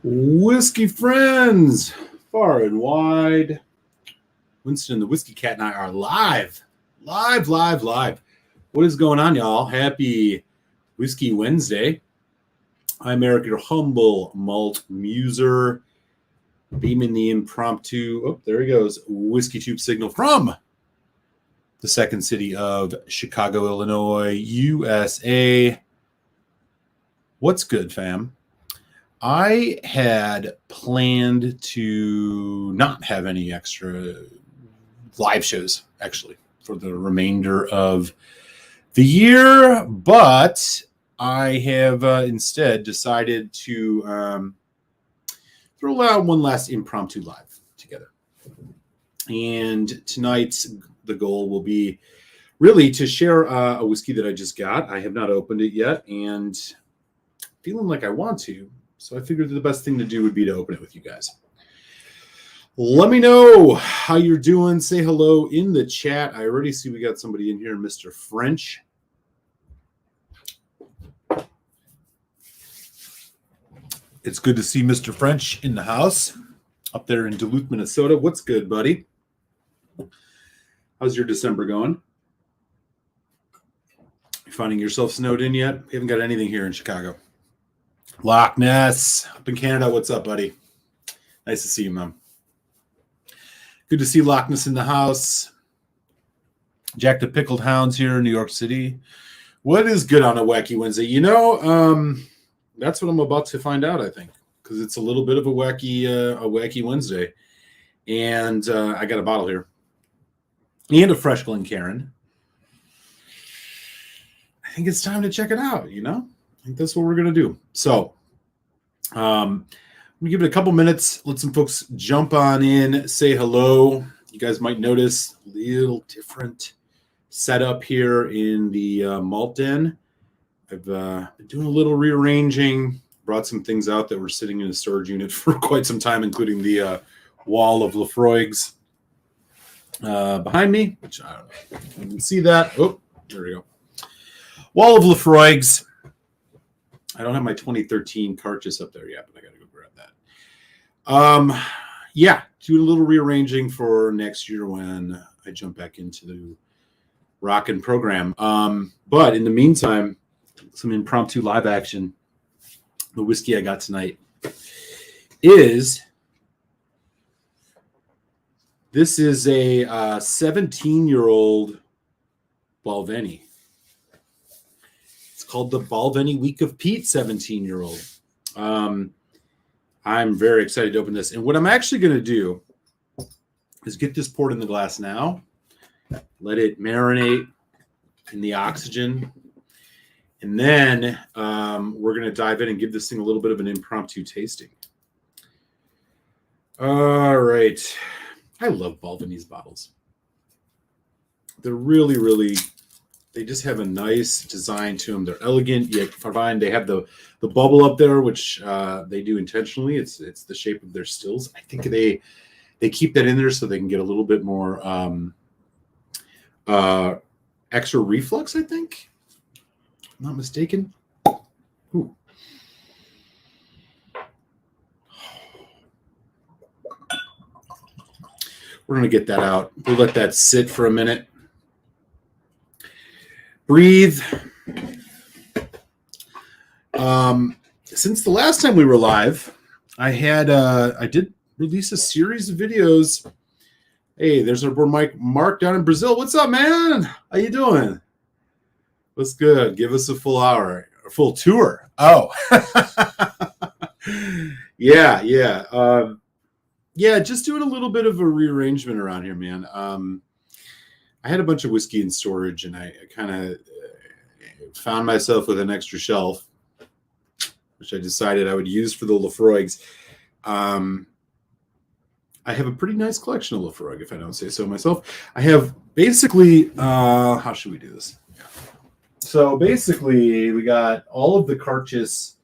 Whiskey friends, far and wide. Winston, the Whiskey Cat, and I are live. Live. What is going on, y'all? Happy Whiskey Wednesday. I'm Eric, your humble malt muser, beaming the impromptu. Oh, there he goes. Whiskey Tube signal from the second city of Chicago, Illinois, USA. What's good, fam? I had planned to not have any extra live shows, actually, for the remainder of the year, but I have instead decided to throw out one last impromptu live together. And tonight's the goal will be really to share a whiskey that I just got. I have not opened it yet, and feeling like I want to. So I figured the best thing to do would be to open it with you guys. Let me know how you're doing. Say hello in the chat. I already see we got somebody in here, Mr. French. It's good to see Mr. French in the house up there in Duluth, Minnesota. What's good, buddy? How's your December going? You finding yourself snowed in yet? We haven't got anything here in Chicago. Loch Ness up in Canada. What's up, buddy? Nice to see you, man. Good to see Loch Ness in the house. Jack the Pickled Hounds here in New York City. What is good on a Wacky Wednesday? You know, that's what I'm about to find out, I think, because it's a little bit of a wacky Wednesday. And I got a bottle here and a fresh Glencairn. I think it's time to check it out, you know? I think that's what we're going to do. So let me give it a couple minutes. Let some folks jump on in, say hello. You guys might notice a little different setup here in the malt den. I've been doing a little rearranging, brought some things out that were sitting in a storage unit for quite some time, including the wall of Lafroig's behind me, which I don't know if you can see that. Oh, there we go. Wall of Lafroig's. I don't have my 2013 cartridge up there yet, but I got to go grab that. Yeah, doing a little rearranging for next year when I jump back into the rockin' program. But in the meantime, some impromptu live action. The whiskey I got tonight is a 17-year-old Balvenie. Called the Balvenie Week of Peat 17-year-old. I'm very excited to open this. And what I'm actually going to do is get this poured in the glass now, let it marinate in the oxygen, and then we're going to dive in and give this thing a little bit of an impromptu tasting. All right. I love Balvenie's bottles. They're really... They just have a nice design to them. They're elegant yet fine. They have the bubble up there, which they do intentionally. It's the shape of their stills. I think they keep that in there so they can get a little bit more extra reflux, I think. If I'm not mistaken. Ooh. We're going to get that out. We'll let that sit for a minute. Breathe. Since the last time we were live, I did release a series of videos. Hey, there's our boy Mark down in Brazil. What's up, man? How you doing? What's good? Give us a full hour, a full tour. Oh, yeah. Just doing a little bit of a rearrangement around here, man. I had a bunch of whiskey in storage, and I kind of found myself with an extra shelf, which I decided I would use for the Lafroig's. I have a pretty nice collection of Lafroig, if I don't say so myself. I have basically, how should we do this? So basically, we got all of the cartridges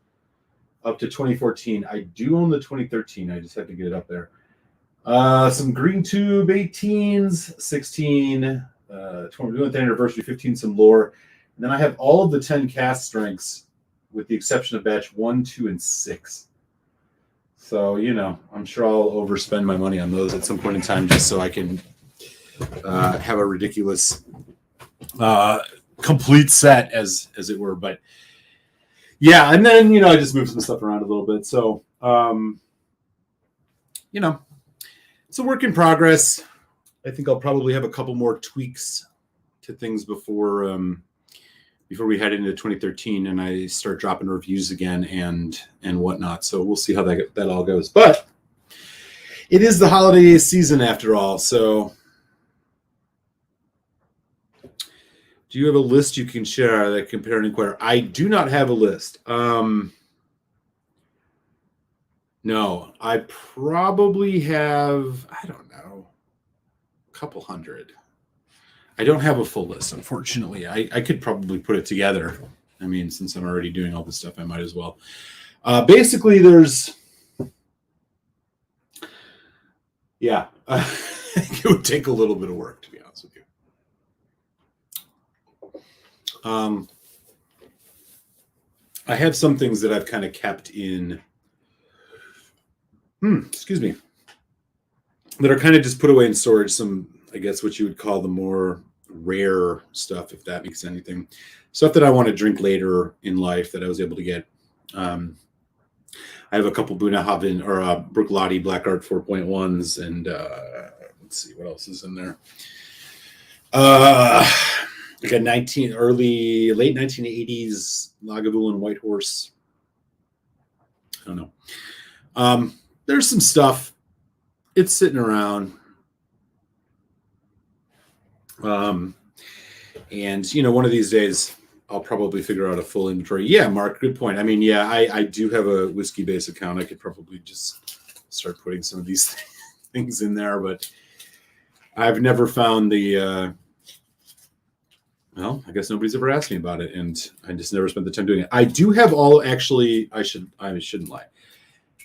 up to 2014. I do own the 2013. I just have to get it up there. Some Green Tube 18s, 16, 20th anniversary 15, some lore. And then I have all of the 10 cast strengths with the exception of batch 1, 2, and 6. So, I'm sure I'll overspend my money on those at some point in time just so I can have a ridiculous complete set as it were. But yeah, and then, I just moved some stuff around a little bit. So, it's a work in progress. I think I'll probably have a couple more tweaks to things before we head into 2013 and I start dropping reviews again and whatnot. So we'll see how that all goes. But it is the holiday season after all. So do you have a list you can share that compare and inquire? I do not have a list. No, I probably have, I don't know, a couple hundred. I don't have a full list, unfortunately. I could probably put it together. I mean, since I'm already doing all this stuff, I might as well. Basically, there's... Yeah, it would take a little bit of work, to be honest with you. I have some things that I've kind of kept in... excuse me. That are kind of just put away in storage. Some, I guess, what you would call the more rare stuff, if that makes anything. Stuff that I want to drink later in life that I was able to get. I have a couple Bunnahabhain or Bruichladdich Black Art 4.1s, and let's see what else is in there. Like a late 1980s Lagavulin White Horse. I don't know. There's some stuff. It's sitting around. And, one of these days I'll probably figure out a full inventory. Yeah, Mark, good point. I mean, yeah, I do have a Whisky base account. I could probably just start putting some of these things in there, but I've never found the, well, I guess nobody's ever asked me about it, and I just never spent the time doing it. I do have I shouldn't lie.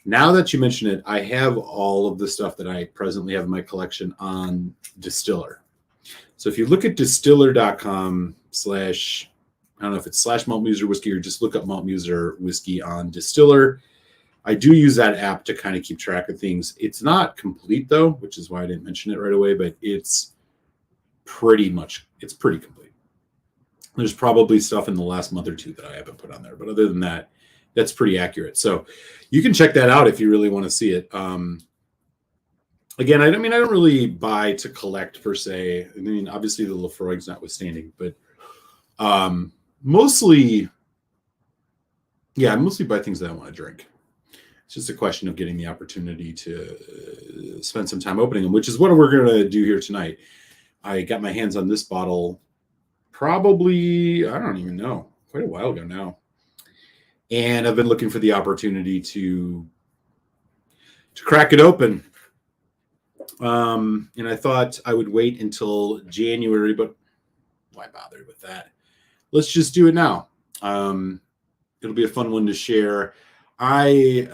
Now that you mention it, I have all of the stuff that I presently have in my collection on Distiller. So if you look at distiller.com / I don't know if it's /Maltmuser Whiskey or just look up Maltmuser Whiskey on Distiller. I do use that app to kind of keep track of things. It's not complete though, which is why I didn't mention it right away, but it's pretty complete. There's probably stuff in the last month or two that I haven't put on there, but other than that, that's pretty accurate. So you can check that out if you really want to see it. Again, I don't really buy to collect per se. I mean, obviously the Lafroig's notwithstanding, but mostly buy things that I want to drink. It's just a question of getting the opportunity to spend some time opening them, which is what we're going to do here tonight. I got my hands on this bottle probably, I don't even know, quite a while ago now. And I've been looking for the opportunity to crack it open. And I thought I would wait until January, but why bother with that? Let's just do it now. It'll be a fun one to share. I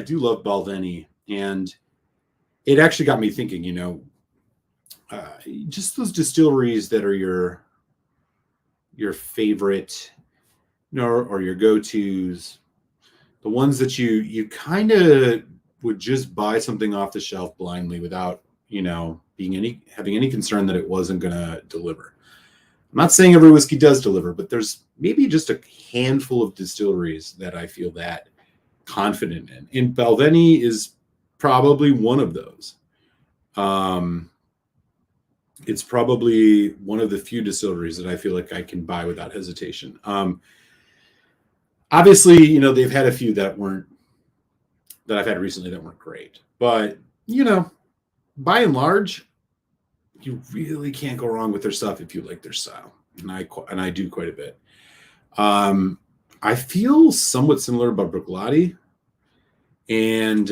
do love Balvenie, and it actually got me thinking, just those distilleries that are your favorite, or your go-tos, the ones that you kind of would just buy something off the shelf blindly without, having any concern that it wasn't going to deliver. I'm not saying every whiskey does deliver, but there's maybe just a handful of distilleries that I feel that confident in. And Balvenie is probably one of those. It's probably one of the few distilleries that I feel like I can buy without hesitation. Obviously, they've had a few that I've had recently that weren't great, but by and large, you really can't go wrong with their stuff if you like their style, and I do quite a bit. I feel somewhat similar about Bruichladdich, and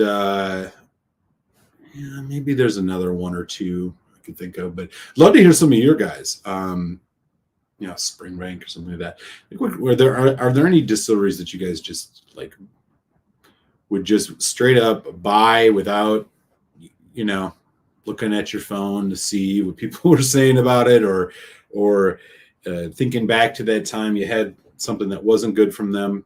maybe there's another one or two I can think of, but love to hear some of your guys. Spring Rank or something like that. Are there any distilleries that you guys just like would just straight up buy without, looking at your phone to see what people were saying about it, or thinking back to that time you had something that wasn't good from them?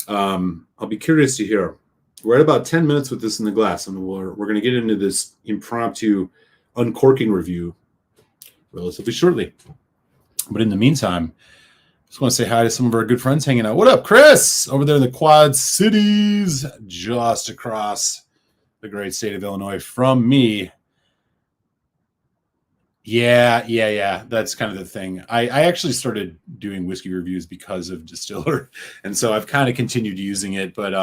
I'll be curious to hear. we're at about 10 minutes with this in the glass, and we're going to get into this impromptu uncorking review relatively shortly. But in the meantime, just want to say hi to some of our good friends hanging out. What up, Chris? Over there in the Quad Cities, just across the great state of Illinois from me. Yeah. That's kind of the thing. I actually started doing whiskey reviews because of Distiller, and so I've kind of continued using it. But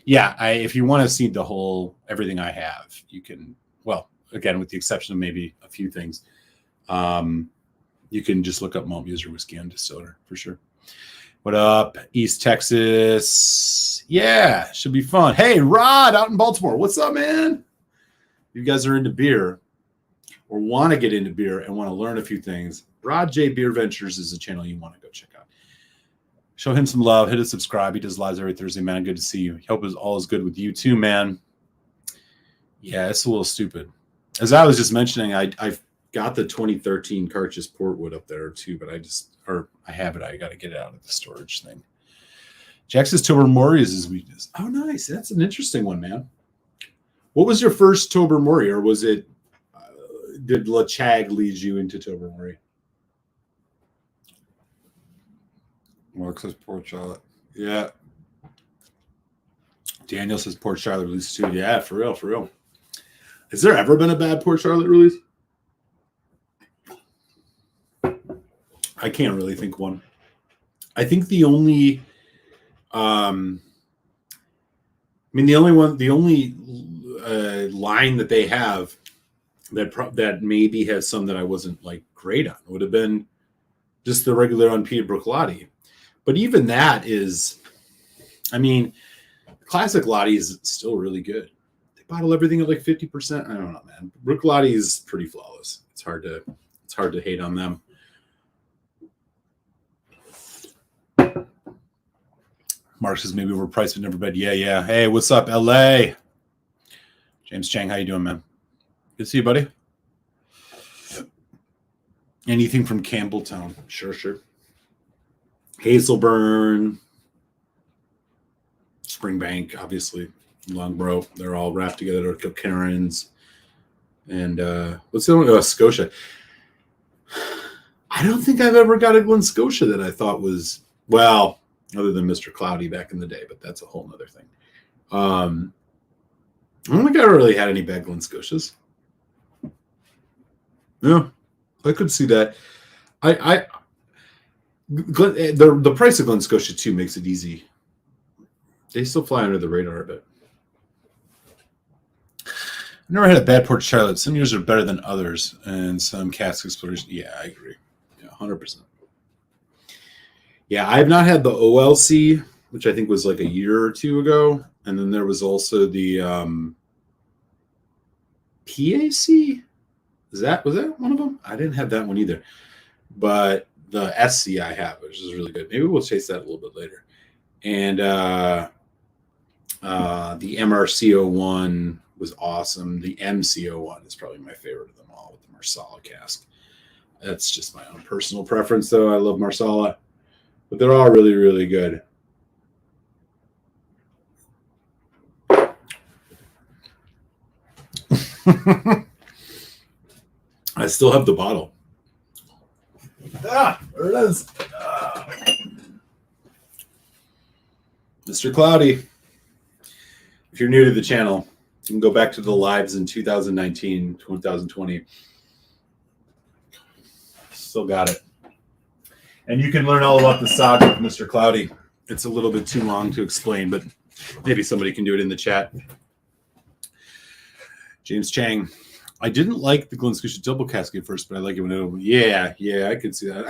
if you want to see the whole everything I have, you can. Well, again, with the exception of maybe a few things, you can just look up Malt Muser Whiskey on Distiller for sure. What up, East Texas? Yeah, should be fun. Hey, Rod out in Baltimore. What's up, man? You guys are into beer or want to get into beer and want to learn a few things, Rod J Beer Ventures is a channel you want to go check out. Show him some love. Hit a subscribe. He does lives every Thursday, man. Good to see you. Hope all is good with you too, man. Yeah, it's a little stupid. As I was just mentioning, I've got the 2013 Carchus Portwood up there too, but I have it. I got to get it out of the storage thing. Jax's Tobermory is his weakness. Oh, nice. That's an interesting one, man. What was your first Tobermory, or was it? Did LeChag lead you into Tobermory? Mark says Port Charlotte. Yeah. Daniel says Port Charlotte release too. Yeah, for real. Has there ever been a bad Port Charlotte release? I can't really think one. I think the only line that they have that maybe has some that I wasn't like great on would have been just the regular unpeated Bruichladdich. But even that is, classic Lottie is still really good. They bottle everything at like 50%. I don't know, man. Bruichladdich is pretty flawless. It's hard to hate on them. Mark says maybe overpriced but never bad. Yeah. Hey, what's up, LA? James Chang, how you doing, man? Good to see you, buddy. Anything from Campbelltown? Sure. Hazelburn, Springbank, obviously, Longborough. They're all wrapped together. Kilkerrans, and what's the other one? Scotia. I don't think I've ever got a Glen Scotia that I thought was, well, other than Mr. Cloudy back in the day, but that's a whole other thing. I don't think I really had any bad Glen Scotias. Yeah, I could see that. The price of Glen Scotia too makes it easy. They still fly under the radar a bit. I've never had a bad Port Charlotte. Some years are better than others, and some cask exploration. Yeah, I agree. Yeah, 100%. Yeah, I've not had the OLC, which I think was like a year or two ago, and then there was also the PAC. Was that one of them? I didn't have that one either, but the SC I have, which is really good. Maybe we'll chase that a little bit later. And the MRCO1 was awesome. The MCO1 is probably my favorite of them all with the Marsala cask. That's just my own personal preference, though. I love Marsala, but they're all really, really good. I still have the bottle. There it is. Mr. Cloudy. If you're new to the channel, you can go back to the lives in 2019, 2020. Still got it. And you can learn all about the saga of Mr. Cloudy. It's a little bit too long to explain, but maybe somebody can do it in the chat. James Chang. I didn't like the Glen Scotia double cask at first, but I like it when it opened. Yeah, I could see that.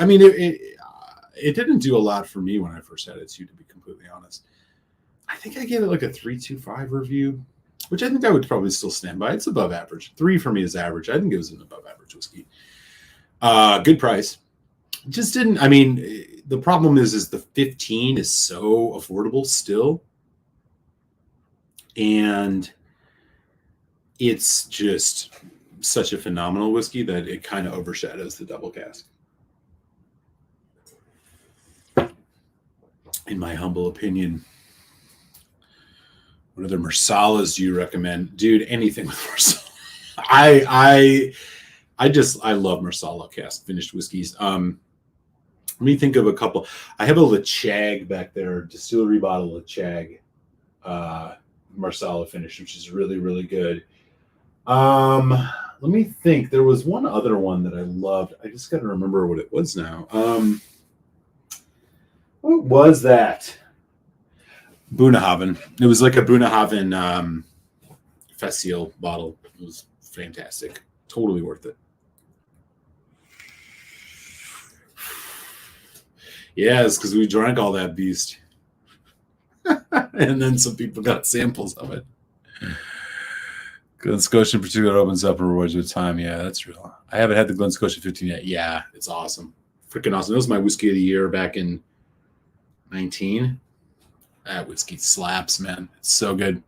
It didn't do a lot for me when I first had it, too, to be completely honest. I think I gave it like a 3.25 review, which I think I would probably still stand by. It's above average. 3 for me is average. I think it was an above average whiskey. Good price. Just didn't. The problem is the 15 is so affordable still, and it's just such a phenomenal whiskey that it kind of overshadows the double cask, in my humble opinion. What other Marsalas do you recommend? Dude, anything with Marsala. I love Marsala cast finished whiskeys. Let me think of a couple. I have a Lachag back there, distillery bottle Lachag Marsala finish, which is really, really good. Let me think. There was one other one that I loved. I just got to remember what it was now. What was that? Bunahaven. It was like a Bunahaven Facile bottle. It was fantastic. Totally worth it. Yeah, it's because we drank all that beast. And then some people got samples of it. Glen Scotia in particular opens up and rewards with time. Yeah, that's real. I haven't had the Glen Scotia 15 yet. Yeah, it's awesome. Freaking awesome. That was my whiskey of the year back in 19. That whiskey slaps, man. It's so good.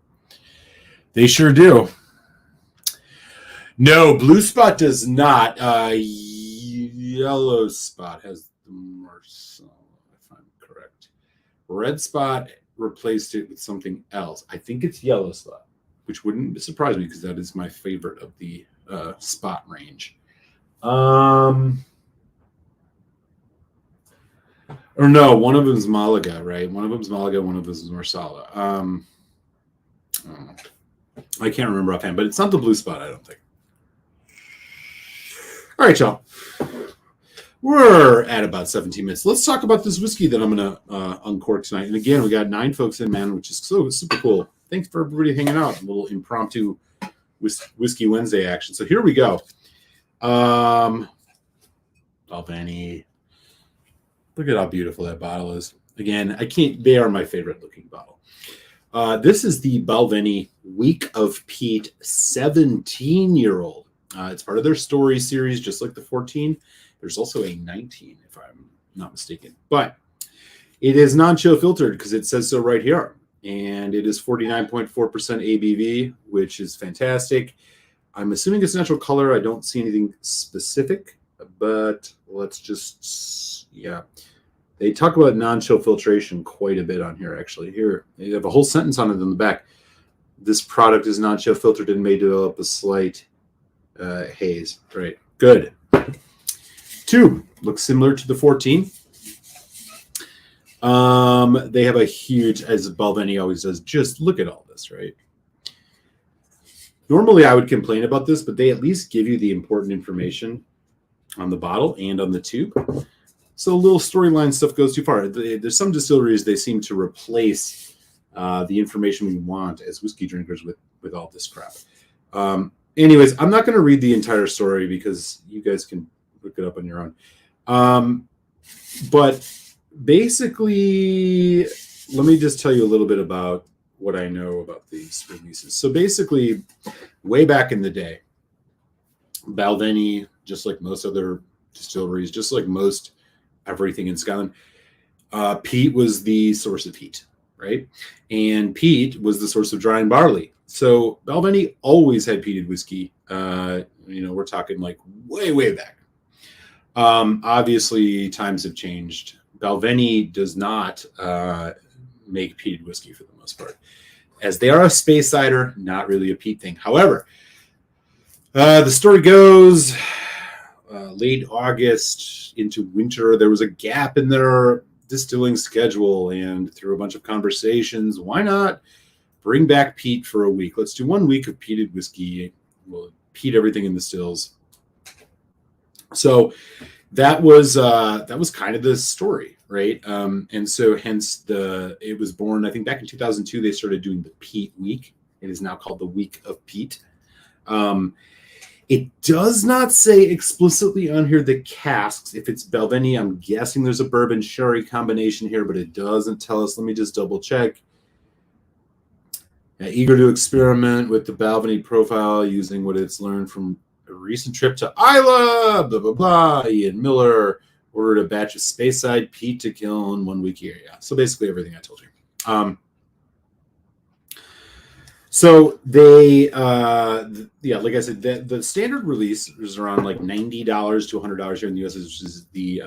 They sure do. No, Blue Spot does not. Yellow Spot has the Marsala, if I'm correct. Red Spot replaced it with something else. I think it's Yellow Spot, which wouldn't surprise me because that is my favorite of the Spot range. Or no, one of them is Malaga, right? One of them is Malaga, one of them is Marsala. I can't remember offhand, but it's not the Blue Spot, I don't think. All right, y'all. We're at about 17 minutes. Let's talk about this whiskey that I'm going to uncork tonight. And again, we got 9 folks in, man, which is so super cool. Thanks for everybody hanging out. A little impromptu Whiskey Wednesday action. So here we go. Balvenie. Look at how beautiful that bottle is. Again, they are my favorite looking bottle. This is the Balvenie Week of Peat 17-year-old. It's part of their story series, just like the 14. There's also a 19, if I'm not mistaken. But it is non-chill filtered because it says so right here. And it is 49.4% ABV, which is fantastic. I'm assuming it's natural color. I don't see anything specific, but let's just, yeah. They talk about non-chill filtration quite a bit on here, actually. Here, they have a whole sentence on it in the back. This product is non-chill filtered and may develop a slight haze. Right, good. 2 looks similar to the 14. They have a huge, as Balvenie always does, just look at all this, right? Normally I would complain about this, but they at least give you the important information on the bottle and on the tube. So little storyline stuff goes too far. There's some distilleries, they seem to replace the information we want as whiskey drinkers with all this crap. Anyways, I'm not going to read the entire story because you guys can look it up on your own. But basically, let me just tell you a little bit about what I know about these releases. So basically, way back in the day, Balvenie, just like most other distilleries, just like most everything in Scotland, peat was the source of heat, right? And peat was the source of drying barley. So Balvenie always had peated whiskey. We're talking like way back. Obviously, times have changed. Balvenie does not make peated whiskey for the most part. As they are a space cider, not really a peat thing. However, the story goes late August into winter, there was a gap in their distilling schedule, and through a bunch of conversations, why not bring back peat for a week? Let's do 1 week of peated whiskey. We'll peat everything in the stills. So that was kind of the story, right? And so hence it was born, I think back in 2002, they started doing the Peat Week. It is now called the Week of Peat. It does not say explicitly on here the casks. If it's Balvenie, I'm guessing there's a bourbon sherry combination here, but it doesn't tell us. Let me just double check. Eager to experiment with the Balvenie profile using what it's learned from a recent trip to Isla, blah, blah, blah. Ian Miller ordered a batch of Speyside peat to kill in 1 week here. Yeah, so basically everything I told you. So they, like I said, the standard release is around like $90 to $100 here in the US, which is the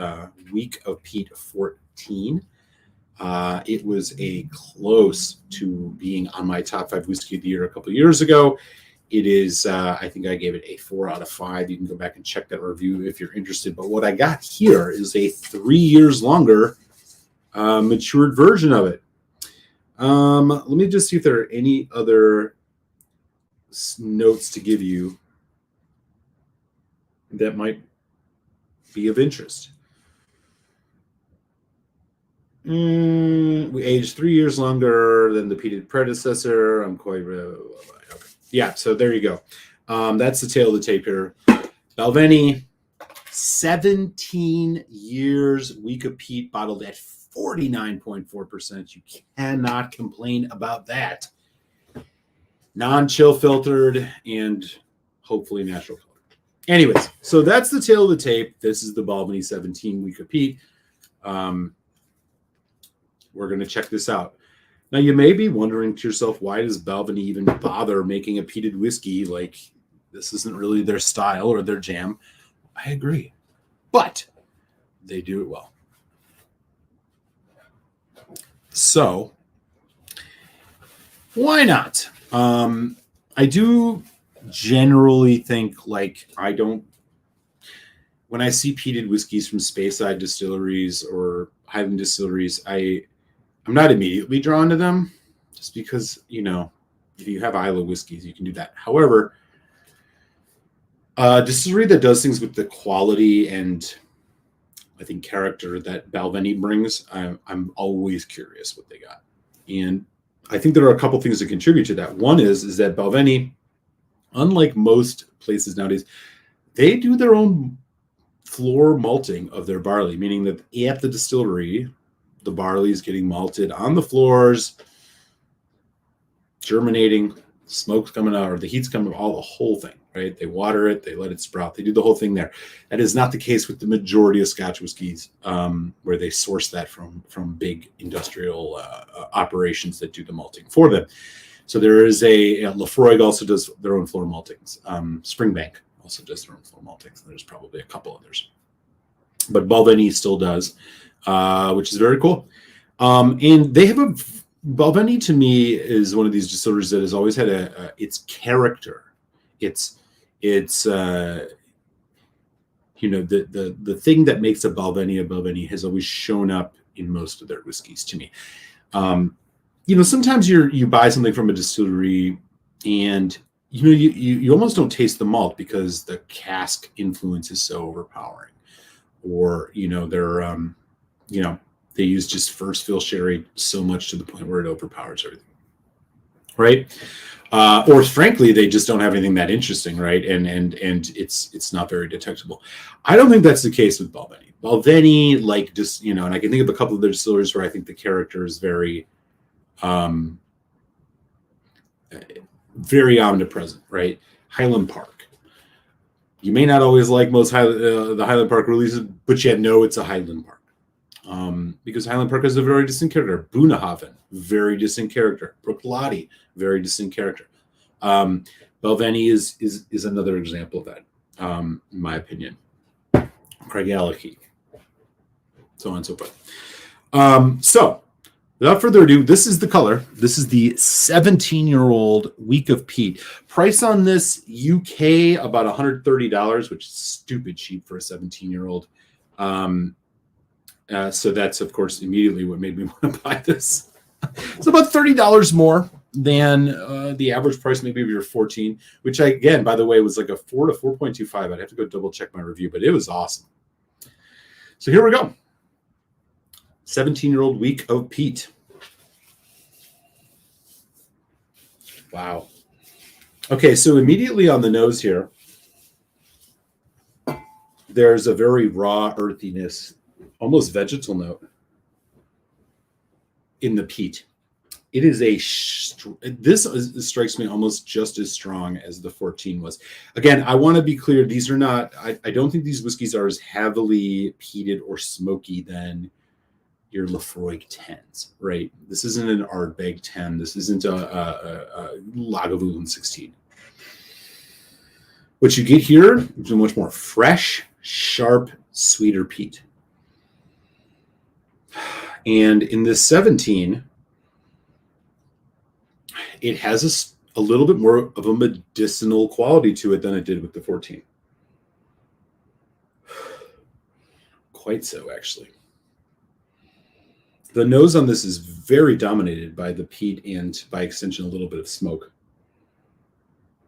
Week of Peat 14. It was a close to being on my top 5 whiskey of the year a couple of years ago. It is, I think I gave it a 4 out of 5. You can go back and check that review if you're interested. But what I got here is a 3 years longer matured version of it. Let me just see if there are any other notes to give you that might be of interest. We aged 3 years longer than the peated predecessor. I'm quite okay. Yeah, so there you go. That's the tail of the tape here. Balvenie, 17 years, week of peat, bottled at 49.4%. You cannot complain about that. Non-chill filtered and hopefully natural color. Anyways, so that's the tail of the tape. This is the Balvenie 17 week of peat. We're going to check this out. Now, you may be wondering to yourself, why does Balvenie even bother making a peated whiskey? Like, this isn't really their style or their jam. I agree. But they do it well. So, why not? I do generally think, like, when I see peated whiskeys from Speyside distilleries or Highland distilleries, I'm not immediately drawn to them, just because, if you have Isla whiskeys, you can do that. However, distillery that does things with the quality and, I think, character that Balvenie brings, I'm always curious what they got. And I think there are a couple things that contribute to that. One is that Balvenie, unlike most places nowadays, they do their own floor malting of their barley, meaning that at the distillery, the barley is getting malted on the floors, germinating, smoke's coming out, or the heat's coming out, the whole thing, right? They water it, they let it sprout, they do the whole thing there. That is not the case with the majority of Scotch whiskies, where they source that from big industrial operations that do the malting for them. So there is Lefroy also does their own floor maltings. Springbank also does their own floor maltings. There's probably a couple others, but Balvenie still does, which is very cool. And they have Balvenie, to me, is one of these distilleries that has always had its character. It's the thing that makes a Balvenie has always shown up in most of their whiskeys to me. Sometimes you buy something from a distillery and you almost don't taste the malt because the cask influence is so overpowering, or they use just first fill sherry so much to the point where it overpowers everything, right? Or frankly, they just don't have anything that interesting, right? And it's not very detectable. I don't think that's the case with Balvenie. Balvenie, and I can think of a couple of their distilleries where I think the character is very, very omnipresent, right? Highland Park. You may not always like most the Highland Park releases, but you know it's a Highland Park. Because Highland Park has a very distinct character. Bunnahabhain, very distinct character. Bruichladdich, very distinct character. Balvenie is another example of that, in my opinion. Craigellachie, so on and so forth. So, without further ado, this is the color. This is the 17-year-old week of peat. Price on this, UK, about $130, which is stupid cheap for a 17-year-old. So that's, of course, immediately what made me want to buy this. It's about $30 more than the average price maybe of your 14, which, again, by the way, was like a 4 to 4.25. I'd have to go double check my review, but it was awesome. So here we go. 17-year-old week of peat. Wow. Okay, so immediately on the nose here, there's a very raw earthiness, almost vegetal note in the peat. It is strikes me almost just as strong as the 14 was. Again, I want to be clear. These are not, I don't think these whiskeys are as heavily peated or smoky than your Lefroy 10s, right? This isn't an Ardbeg 10. This isn't a Lagavulin 16. What you get here is a much more fresh, sharp, sweeter peat. And in this 17, it has a little bit more of a medicinal quality to it than it did with the 14. Quite so, actually. The nose on this is very dominated by the peat and, by extension, a little bit of smoke.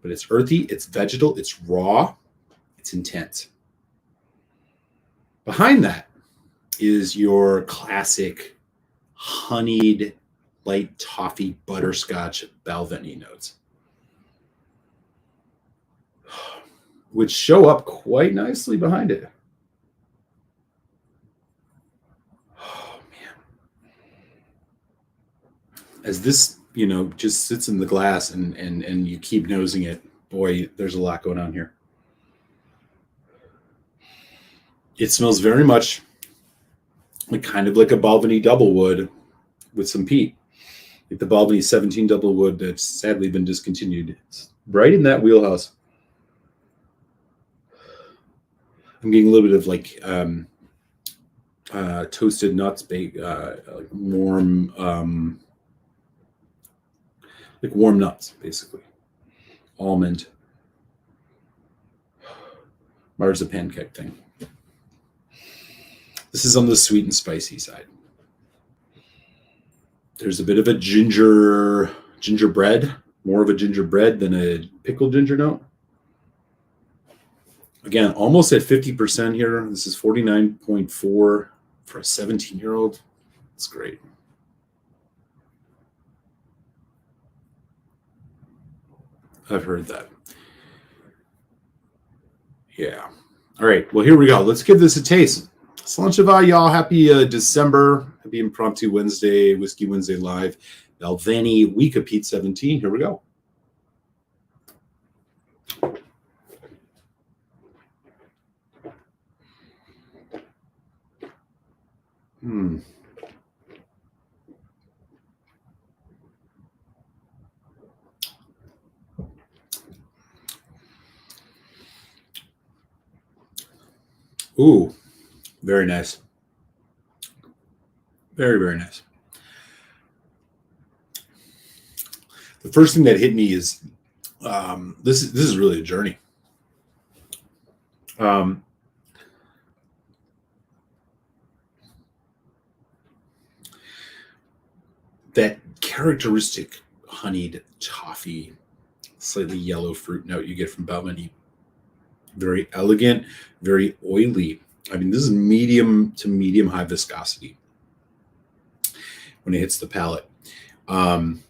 But it's earthy, it's vegetal, it's raw, it's intense. Behind that is your classic honeyed, light toffee, butterscotch Balvenie notes, which show up quite nicely behind it. Oh, man. As this, just sits in the glass and you keep nosing it, boy, there's a lot going on here. It smells very much kind of like a Balvenie double wood with some peat. Like the Balvenie 17 double wood that's sadly been discontinued. It's right in that wheelhouse. I'm getting a little bit of toasted nuts, like warm nuts, basically. Almond. Marzipan pancake thing. This is on the sweet and spicy side. There's a bit of a gingerbread, more of a gingerbread than a pickled ginger note. Again, almost at 50% here. This is 49.4 for a 17-year-old. It's great. I've heard that. Yeah. All right. Well, here we go. Let's give this a taste. Slanchava, y'all. Happy December. Happy Impromptu Wednesday, Whiskey Wednesday Live. Balvenie, week of Peat 17. Here we go. Ooh, very nice. Very, very nice. The first thing that hit me is this is really a journey. That characteristic honeyed toffee, slightly yellow fruit note you get from Balvenie. Very elegant, very oily. I mean, this is medium to medium high viscosity when it hits the palate. There's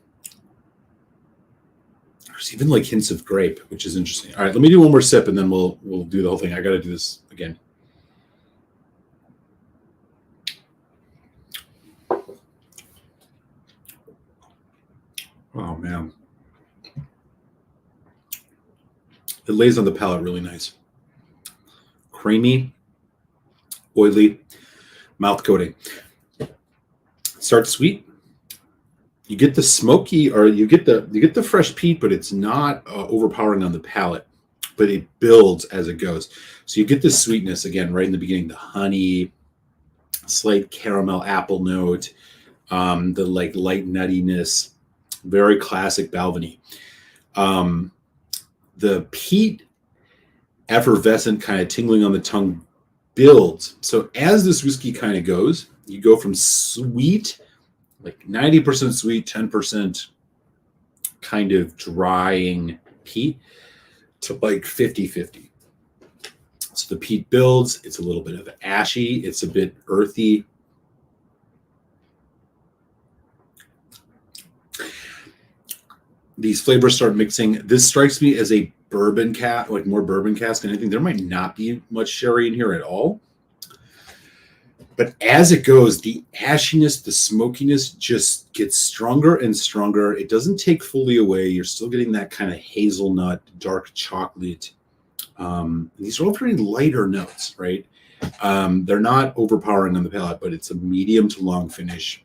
even hints of grape, which is interesting. All right, let me do one more sip and then we'll do the whole thing. I got to do this again. Oh, man. It lays on the palate really nice. Creamy, oily, mouth coating. Starts sweet. You get the smoky, or you get the fresh peat, but it's not overpowering on the palate. But it builds as it goes. So you get this sweetness again right in the beginning. The honey, slight caramel apple note, the light nuttiness. Very classic Balvenie. The peat effervescent kind of tingling on the tongue builds. So as this whiskey kind of goes, you go from sweet, 90% sweet, 10% kind of drying peat, to 50-50. So the peat builds. It's a little bit of ashy. It's a bit earthy. These flavors start mixing. This strikes me as a bourbon cask, more bourbon cask than anything. There might not be much sherry in here at all. But as it goes, the ashiness, the smokiness just gets stronger and stronger. It doesn't take fully away. You're still getting that kind of hazelnut, dark chocolate. These are all very lighter notes, right? They're not overpowering on the palate, but it's a medium to long finish.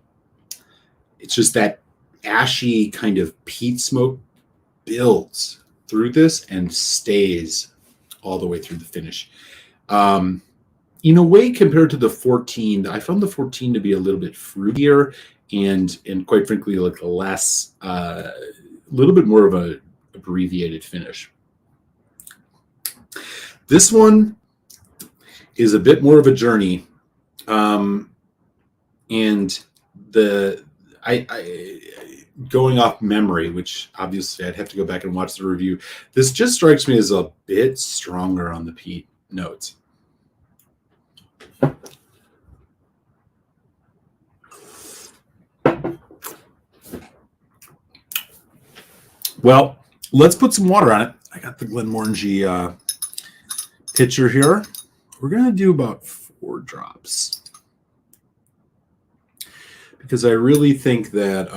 It's just that ashy kind of peat smoke builds through this and stays all the way through the finish. in a way, compared to the 14, I found the 14 to be a little bit fruitier and quite frankly, like a less, little bit more of a abbreviated finish. This one is a bit more of a journey, and I going off memory, which obviously I'd have to go back and watch the review. This just strikes me as a bit stronger on the peat notes. Well, let's put some water on it. I got the Glenmorangie pitcher here. We're going to do about 4 drops because I really think that,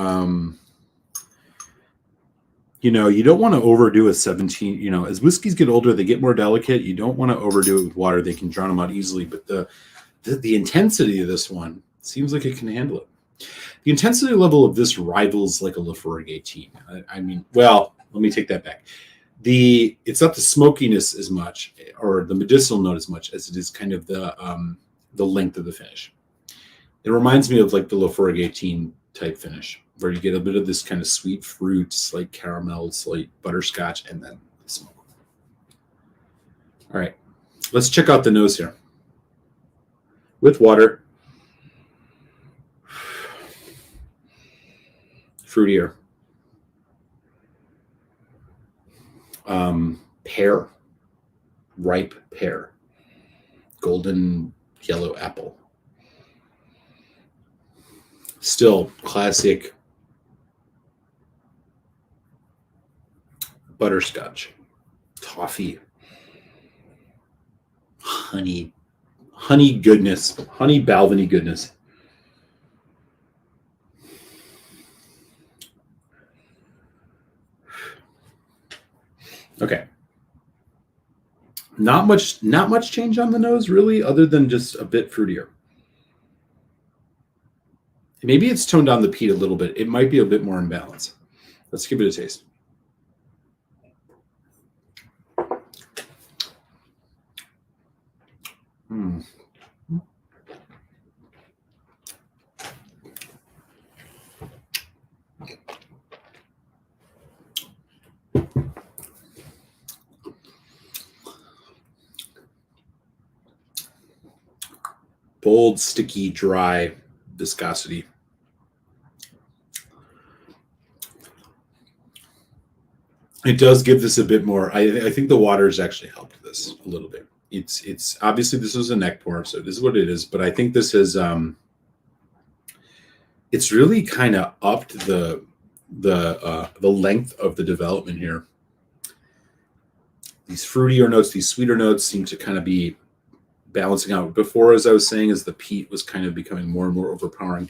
you don't want to overdo a 17. As whiskeys get older, they get more delicate. You don't want to overdo it with water. They can drown them out easily. But the intensity of this one seems like it can handle it. The intensity level of this rivals like a Laphroaig 18. I mean, well, let me take that back. It's not the smokiness as much or the medicinal note as much as it is kind of the length of the finish. It reminds me of like the Laphroaig 18 type finish, where you get a bit of this kind of sweet fruit, slight caramel, slight butterscotch, and then the smoke. All right, let's check out the nose here with water. Fruitier. Pear, ripe pear, golden yellow apple. Still classic butterscotch, toffee, honey goodness, honey Balvenie goodness. Okay. Not much change on the nose, really, other than just a bit fruitier. Maybe it's toned down the peat a little bit. It might be a bit more in balance. Let's give it a taste. Bold, sticky, dry viscosity. It does give this a bit more. I think the water has actually helped this a little bit. It's obviously this was a neck pour, so this is what it is. But I think this is it's really kind of upped the length of the development here. These fruitier notes, these sweeter notes seem to kind of be balancing out. Before, as I was saying, as the peat was kind of becoming more and more overpowering,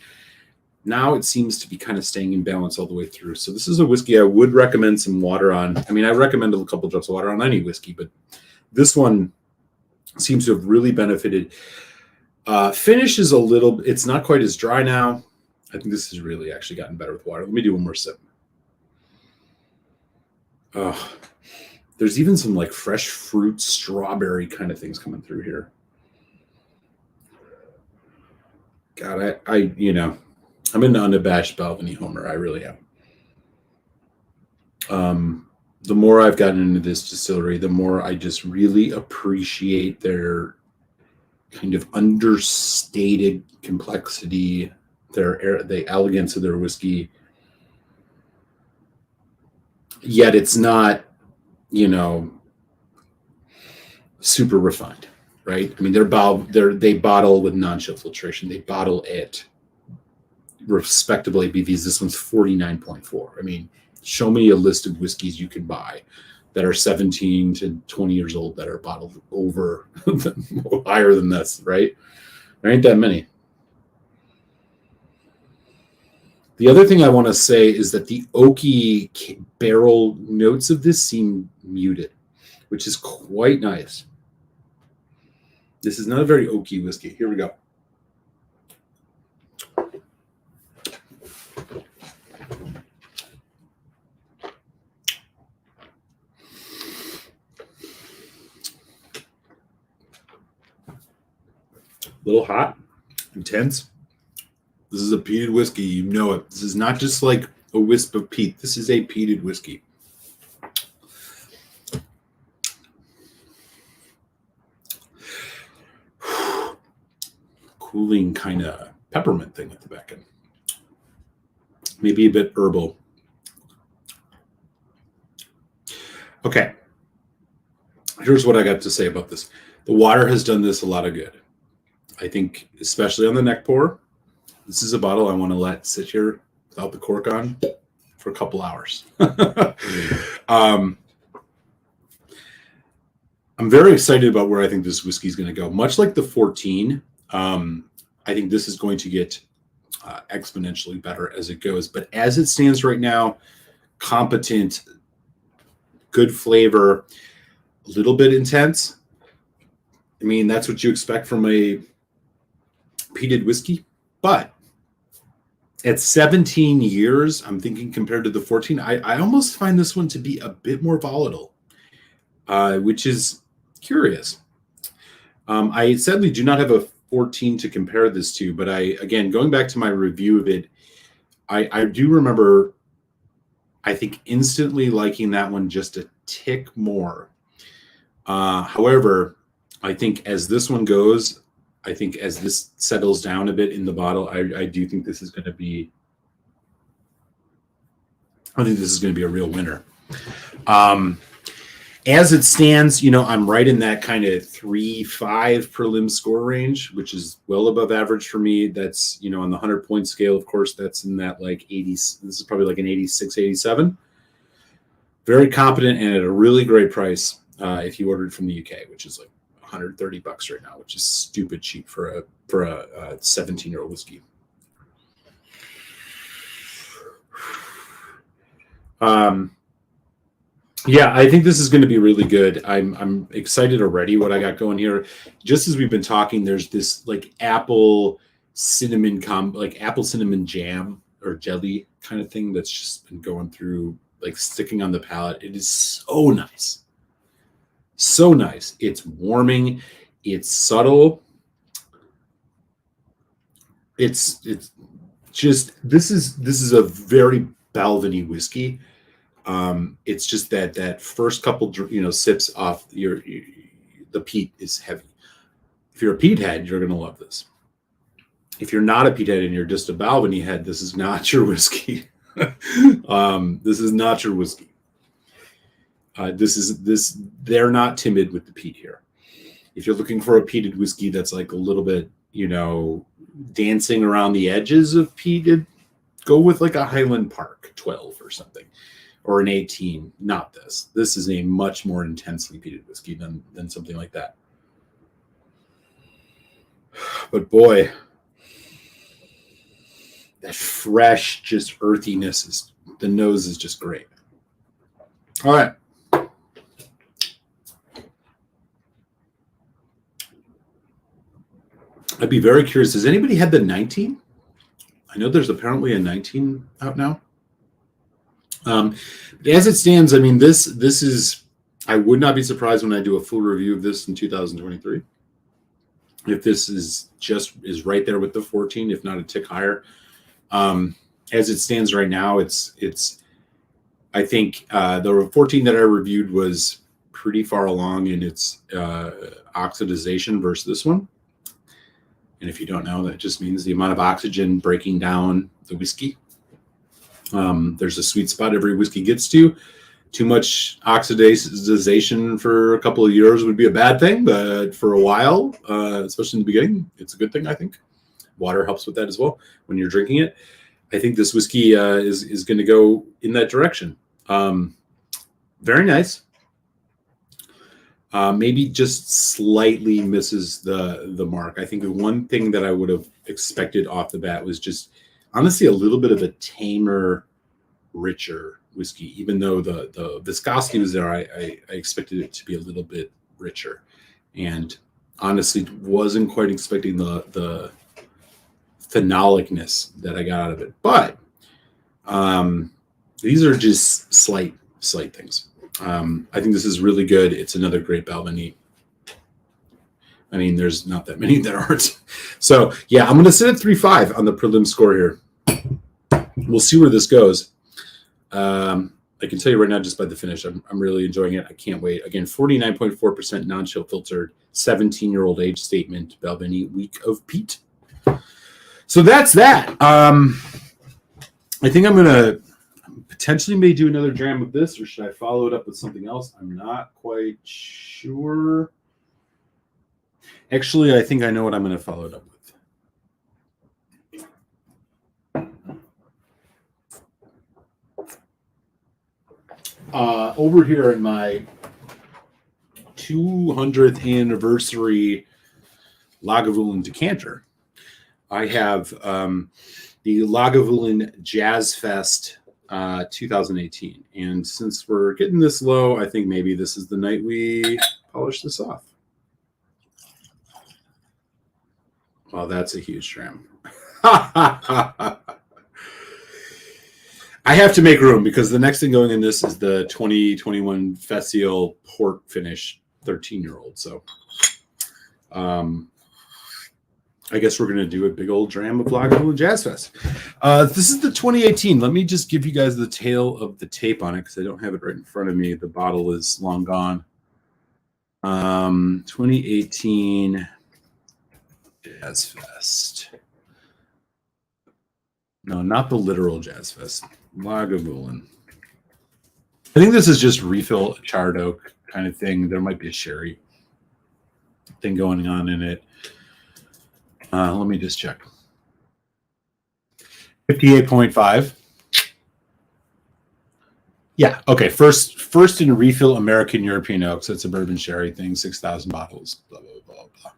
now it seems to be kind of staying in balance all the way through. So this is a whiskey I would recommend some water on. I mean, I recommend a couple drops of water on any whiskey, but this one seems to have really benefited. Finish is it's not quite as dry now. I think this has really actually gotten better with water. Let me do one more sip. Oh, there's even some like fresh fruit, strawberry kind of things coming through here. God, I'm an unabashed Balvenie homer. I really am. The more I've gotten into this distillery, the more I just really appreciate their kind of understated complexity, the elegance of their whiskey. Yet it's not, super refined, right? I mean, they bottle with non-chill filtration. They bottle it respectable ABVs. This one's 49.4. I mean, show me a list of whiskeys you can buy that are 17 to 20 years old that are bottled over higher than this, right? There ain't that many. The other thing I want to say is that the oaky barrel notes of this seem muted, which is quite nice. This is not a very oaky whiskey. Here we go. little hot, intense. This is a peated whiskey. You know it. This is not just like a wisp of peat. This is a peated whiskey. Cooling kind of peppermint thing at the back end. Maybe a bit herbal. Okay. Here's what I got to say about this. The water has done this a lot of good. I think, especially on the neck pour, this is a bottle I want to let sit here without the cork on for a couple hours. I'm very excited about where I think this whiskey is going to go. Much like the 14, I think this is going to get exponentially better as it goes. But as it stands right now, competent, good flavor, a little bit intense. I mean, that's what you expect from a peated whiskey. But at 17 years, I'm thinking compared to the 14, I almost find this one to be a bit more volatile, which is curious. I sadly do not have a 14 to compare this to, but again, going back to my review of it, I do remember, I think, instantly liking that one just a tick more. However, I think as this one goes, I think as this settles down a bit in the bottle, I do think this is going to be, I think this is going to be a real winner. As it stands, I'm right in that kind of 3-5 per limb score range, which is well above average for me. That's, on the 100-point scale, of course, that's in that like 80. This is probably like an 86, 87. Very competent and at a really great price if you ordered from the UK, which is like $130 right now, which is stupid cheap for a 17-year-old whiskey. Yeah, I think this is going to be really good. I'm excited already what I got going here. Just as we've been talking, there's this like apple cinnamon jam or jelly kind of thing that's just been going through, like sticking on the palate. It is so nice. So nice. It's warming. It's subtle. It's just, this is a very Balvenie whiskey. It's just that first couple, sips off the peat is heavy. If you're a peat head, you're going to love this. If you're not a peat head and you're just a Balvenie head, this is not your whiskey. This is not your whiskey. They're not timid with the peat here. If you're looking for a peated whiskey that's like a little bit, dancing around the edges of peated, go with like a Highland Park 12 or something, or an 18. Not this. This is a much more intensely peated whiskey than something like that. But boy, that fresh, just earthiness the nose is just great. All right. I'd be very curious. Has anybody had the 19? I know there's apparently a 19 out now. As it stands, I mean, this is, I would not be surprised when I do a full review of this in 2023. If this is right there with the 14, if not a tick higher. As it stands right now, I think the 14 that I reviewed was pretty far along in its oxidization versus this one. And if you don't know, that just means the amount of oxygen breaking down the whiskey. There's a sweet spot every whiskey gets to. Too much oxidization for a couple of years would be a bad thing, but for a while, especially in the beginning, it's a good thing, I think. Water helps with that as well when you're drinking it. I think this whiskey is going to go in that direction. Very nice. Maybe just slightly misses the mark. I think the one thing that I would have expected off the bat was just honestly a little bit of a tamer, richer whiskey. Even though the viscosity was there, I expected it to be a little bit richer, and honestly wasn't quite expecting the phenolicness that I got out of it. But these are just slight things. I think this is really good. It's another great Balvenie. I mean, there's not that many that aren't. So, yeah, I'm going to sit at 3.5 on the prelim score here. We'll see where this goes. I can tell you right now, just by the finish, I'm really enjoying it. I can't wait. Again, 49.4% non-chill filtered, 17-year-old age statement, Balvenie week of Peat. So that's that. I think I'm going to potentially may do another dram of this, or should I follow it up with something else? I'm not quite sure. Actually, I think I know what I'm going to follow it up with. Over here in my 200th anniversary Lagavulin decanter, I have the Lagavulin Jazz Fest 2018. And since we're getting this low, I think maybe this is the night we polish this off. Well, that's a huge dram. I have to make room because the next thing going in this is the 2021 Festival Port Finish 13-year-old. So I guess we're going to do a big old dram of Lagavulin Jazz Fest. This is the 2018. Let me just give you guys the tail of the tape on it because I don't have it right in front of me. The bottle is long gone. 2018 Jazz Fest. No, not the literal Jazz Fest. Lagavulin. I think this is just refill charred oak kind of thing. There might be a sherry thing going on in it. Let me just check. 58.5. Yeah, okay. First in refill American European oaks. It's a bourbon sherry thing, 6,000 bottles. Blah, blah, blah, blah.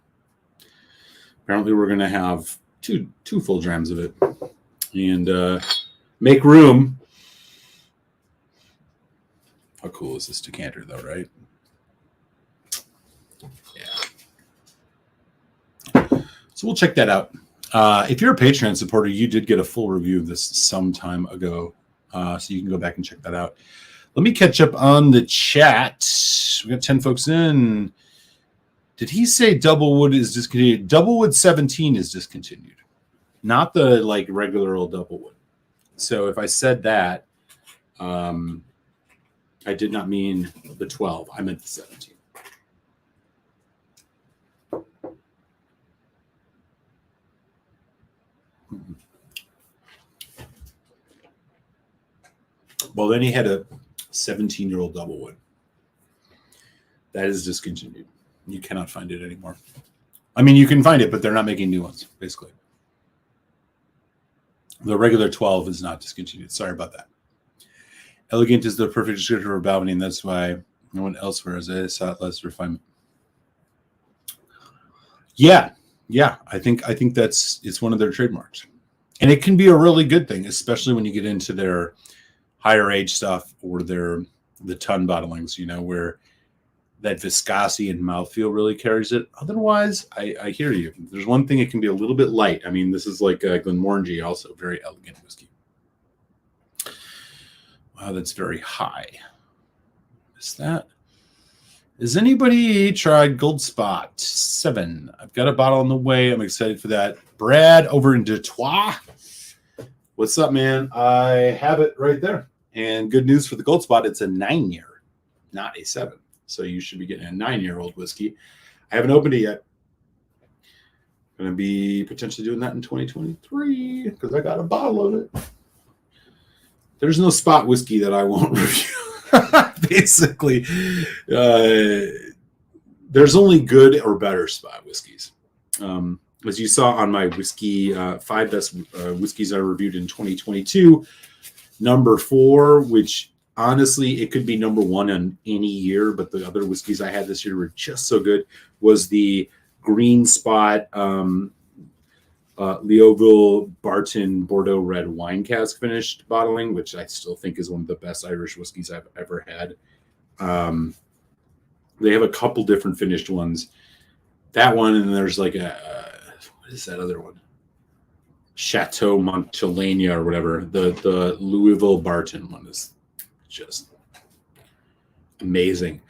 Apparently we're going to have two full drams of it. And make room. How cool is this decanter, though, right? Yeah. So we'll check that out. If you're a Patreon supporter, you did get a full review of this some time ago, so you can go back and check that out. Let me catch up on the chat. We got 10 folks in. Did he say Doublewood is discontinued? Doublewood 17 is discontinued. Not the like regular old Doublewood. So if I said that, I did not mean the 12. I meant the 17. Well, then he had a 17-year-old Doublewood. That is discontinued. You cannot find it anymore. I mean, you can find it, but they're not making new ones, basically. The regular 12 is not discontinued. Sorry about that. Elegant is the perfect descriptor of Balvenie, and that's why no one else wears it. I saw it less refinement. Yeah. I think it's one of their trademarks, and it can be a really good thing, especially when you get into their higher age stuff or the ton bottlings. You know, where that viscosity and mouthfeel really carries it. Otherwise, I hear you. There's one thing, it can be a little bit light. I mean, this is like Glenmorangie, also very elegant whiskey. Wow, that's very high. Is that? Has anybody tried Gold Spot 7? I've got a bottle on the way. I'm excited for that. Brad over in Detroit. What's up, man? I have it right there. And good news for the Gold Spot, it's a 9-year, not a 7. So you should be getting a 9-year-old whiskey. I haven't opened it yet. Going to be potentially doing that in 2023 because I got a bottle of it. There's no spot whiskey that I won't review. Basically, there's only good or better spot whiskeys. As you saw on my whiskey, 5 best whiskeys I reviewed in 2022, number 4, which honestly, it could be number 1 in any year, but the other whiskeys I had this year were just so good, was the Green Spot Leoville Barton Bordeaux Red Wine Cask finished bottling, which I still think is one of the best Irish whiskeys I've ever had. They have a couple different finished ones. That one, and there's like what is that other one? Chateau Montellania or whatever. The Louisville Barton one is just amazing.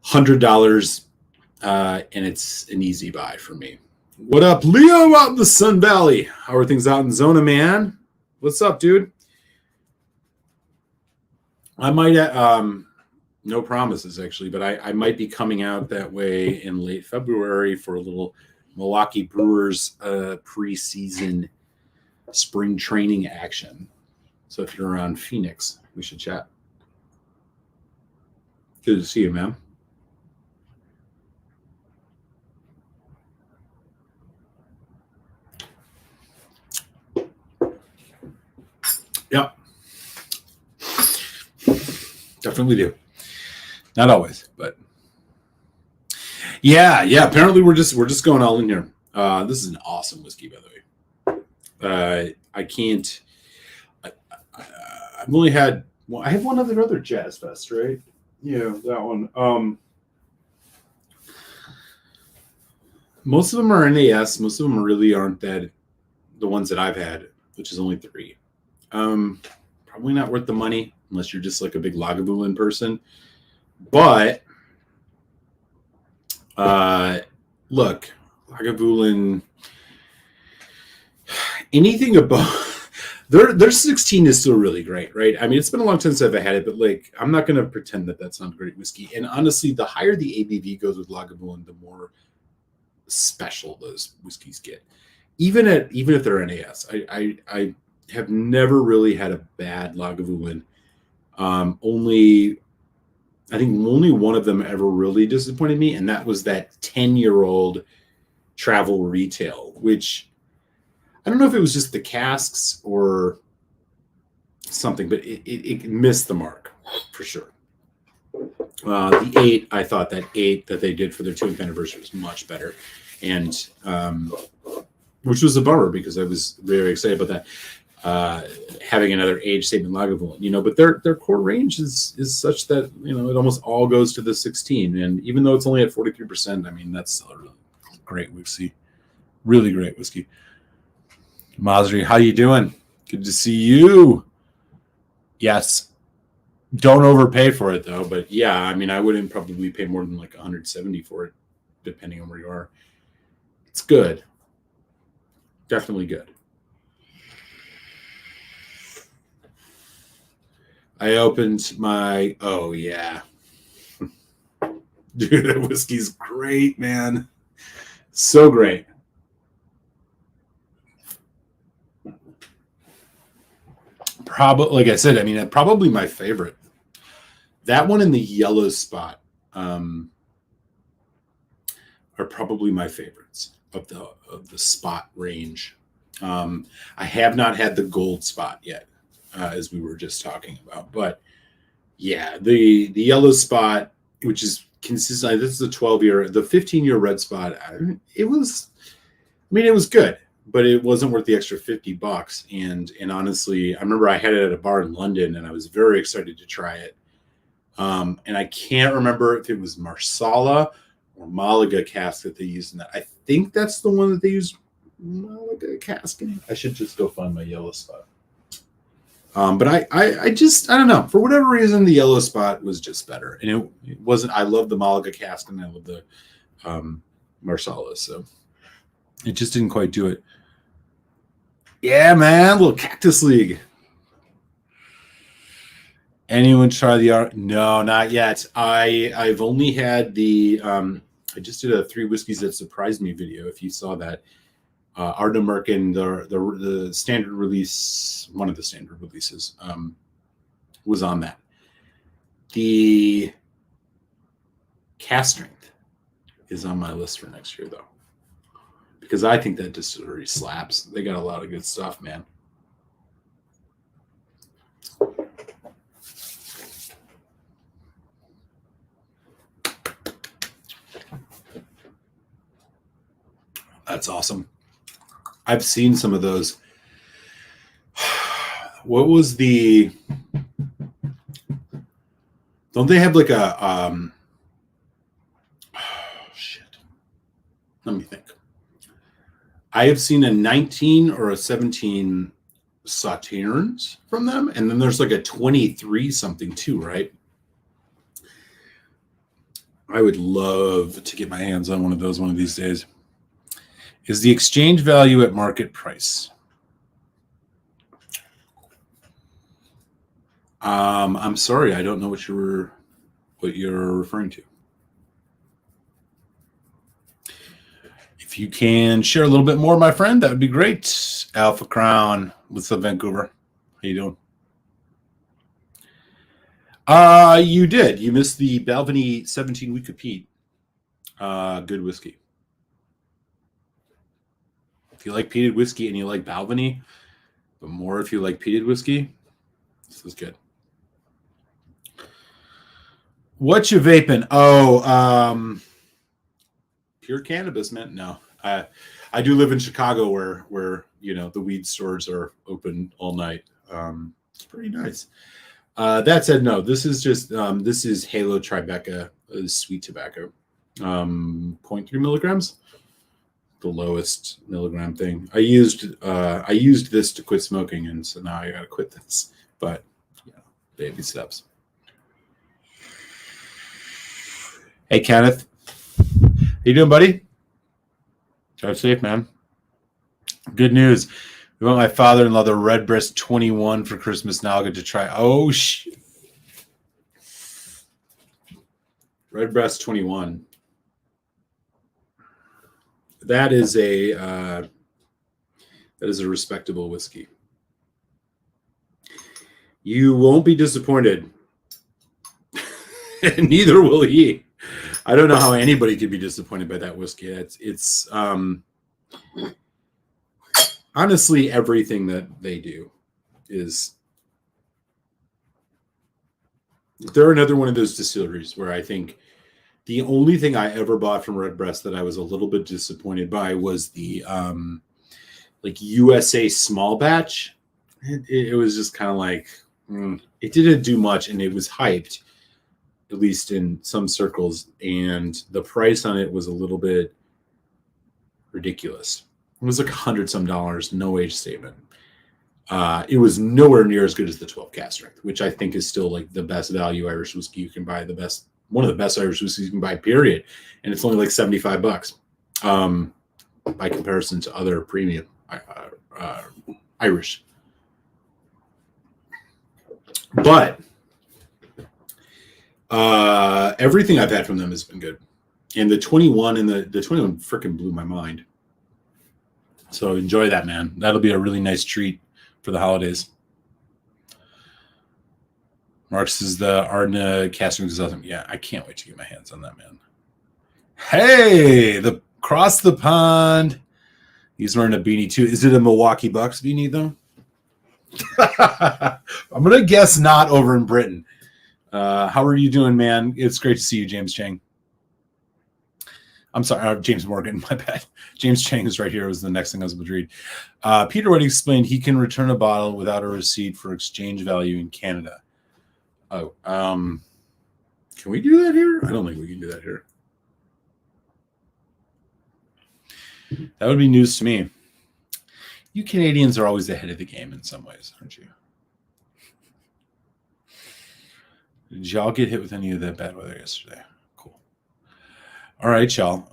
$100. and it's an easy buy for me. What up, Leo out in the Sun Valley? How are things out in Zona, man? What's up, dude? I might, no promises actually, but I might be coming out that way in late February for a little Milwaukee Brewers preseason spring training action. So if you're around Phoenix, we should chat. Good to see you, man. Yep. Definitely do. Not always, but yeah. Apparently we're just going all in here. This is an awesome whiskey, by the way. I've only had. Well, I have one other Jazz Fest, right? Yeah, that one. Most of them are NAS. Most of them really aren't that. The ones that I've had, which is only 3. Probably not worth the money unless you're just like a big Lagavulin person. But look, Lagavulin, anything above their 16 is still really great, right? I mean, it's been a long time since I've had it, but like, I'm not going to pretend that that's not great whiskey. And honestly, the higher the ABV goes with Lagavulin, the more special those whiskeys get. Even if they're NAS, I have never really had a bad Lagavulin. I think only one of them ever really disappointed me, and that was that 10-year-old Travel Retail, which I don't know if it was just the casks or something, but it missed the mark for sure. The 8, I thought that 8 that they did for their 2th anniversary was much better, and which was a bummer because I was very excited about that. Having another age statement Lagavulin, but their core range is such that it almost all goes to the 16, and even though it's only at 43%, I mean that's still a really great whiskey, really great whiskey. Masri, how you doing? Good to see you. Yes, don't overpay for it though, but yeah, I mean I wouldn't probably pay more than like 170 for it, depending on where you are. It's good, definitely good. I opened my, oh yeah. Dude, that whiskey's great, man. So great. Probably, like I said, I mean, probably my favorite. That one and the Yellow Spot are probably my favorites of the Spot range. I have not had the Gold Spot yet. As we were just talking about, but yeah, the Yellow Spot, which is consistent. This is the 12-year, the 15-year Red Spot. It was good, but it wasn't worth the extra $50. And honestly, I remember I had it at a bar in London, and I was very excited to try it. And I can't remember if it was Marsala or Malaga cask that they used in that. I think that's the one that they used Malaga cask in. I should just go find my Yellow Spot. But I don't know. For whatever reason, the Yellow Spot was just better. And it wasn't, I love the Malaga cask and I love the Marsala. So it just didn't quite do it. Yeah, man. Little Cactus League. Anyone try the art? No, not yet. I've only had the, I just did a 3 Whiskeys That Surprised Me video. If you saw that. Ardnamurchan, the standard release, one of the standard releases, was on that. The Cask Strength is on my list for next year, though, because I think that distillery slaps. They got a lot of good stuff, man. That's awesome. I've seen some of those. What was the? Don't they have like a? Oh, shit. Let me think. I have seen a 19 or a 17 Sauternes from them, and then there's like a 23 something too, right? I would love to get my hands on one of those one of these days. Is the exchange value at market price? I'm sorry, I don't know what you're referring to. If you can share a little bit more, my friend, that would be great. Alpha Crown, what's up, Vancouver? How you doing? You did. You missed the Balvenie 17-week of Peat. Good whiskey. If you like peated whiskey and you like Balvenie, but more if you like peated whiskey, this is good. What you vaping? Oh, pure cannabis, man. No, I do live in Chicago, where the weed stores are open all night. It's pretty nice. That said, no. This is just this is Halo Tribeca sweet tobacco, 0.3 milligrams, the lowest milligram thing. I used this to quit smoking, and so now I got to quit this. But baby steps. Hey, Kenneth. How you doing, buddy? Drive safe, man. Good news. We want my father-in-law the Redbreast 21 for Christmas. Now I'll get to try. Oh, shit. Redbreast 21. That is a respectable whiskey. You won't be disappointed. And neither will he. I don't know how anybody could be disappointed by that whiskey. It's honestly, everything that they do is. They're another one of those distilleries where I think the only thing I ever bought from Redbreast that I was a little bit disappointed by was the USA small batch. It was just kind of like it didn't do much, and it was hyped, at least in some circles, and the price on it was a little bit ridiculous. It was like $100 some, no age statement. It was nowhere near as good as the 12 cask strength, which I think is still like the best value Irish whiskey you can buy, one of the best Irish whiskeys you can buy, period. And it's only like $75 by comparison to other premium Irish. But everything I've had from them has been good. And the 21 and the 21 freaking blew my mind. So enjoy that, man. That'll be a really nice treat for the holidays. Marks is the Ardna casting consultant. Yeah, I can't wait to get my hands on that, man. Hey, the across the pond. He's wearing a beanie too. Is it a Milwaukee Bucks beanie though? I'm gonna guess not over in Britain. How are you doing, man? It's great to see you, James Chang. I'm sorry, James Morgan, my bad. James Chang is right here. It was the next thing I was about to read. Peter already explained he can return a bottle without a receipt for exchange value in Canada. Oh, can we do that here? I don't think we can do that here. That would be news to me. You Canadians are always ahead of the game in some ways, aren't you? Did y'all get hit with any of that bad weather yesterday? Cool. All right, y'all.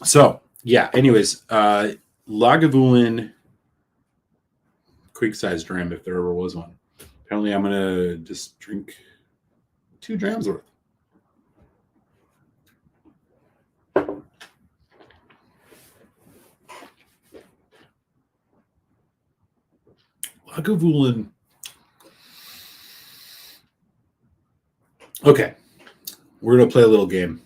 So, yeah, anyways, Lagavulin quick-sized dram, if there ever was one. Apparently, I'm going to just drink 2 drams worth. Lagavulin. Okay, we're going to play a little game.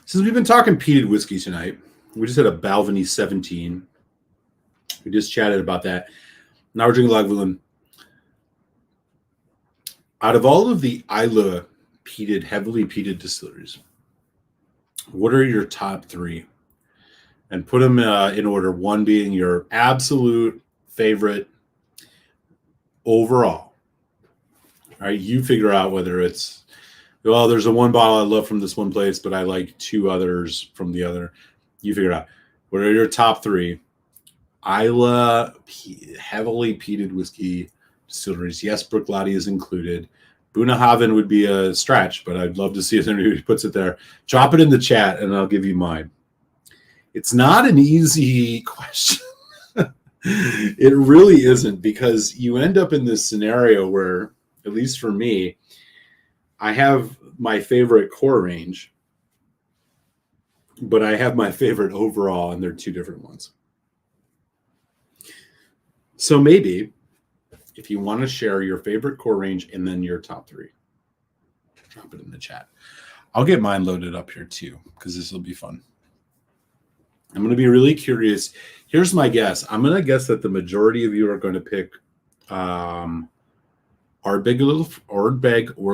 Since we've been talking peated whiskey tonight, we just had a Balvenie 17. We just chatted about that. Now we're drinking Lagavulin. Out of all of the Islay peated, heavily peated distilleries, what are your top 3? And put them in order. 1 being your absolute favorite overall. All right, you figure out whether it's, well, there's a 1 bottle I love from this one place, but I like 2 others from the other. You figure it out. What are your top 3 Islay heavily peated whiskey distilleries? Yes, Bruichladdich is included. Bunahaven would be a stretch, but I'd love to see if anybody puts it there. Drop it in the chat, and I'll give you mine. It's not an easy question. It really isn't, because you end up in this scenario where, at least for me, I have my favorite core range, but I have my favorite overall, and they're two different ones. So maybe if you want to share your favorite core range and then your top three, drop it in the chat. I'll get mine loaded up here too, because this will be fun. I'm going to be really curious. Here's my guess. I'm going to guess that the majority of you are going to pick Ardbeg or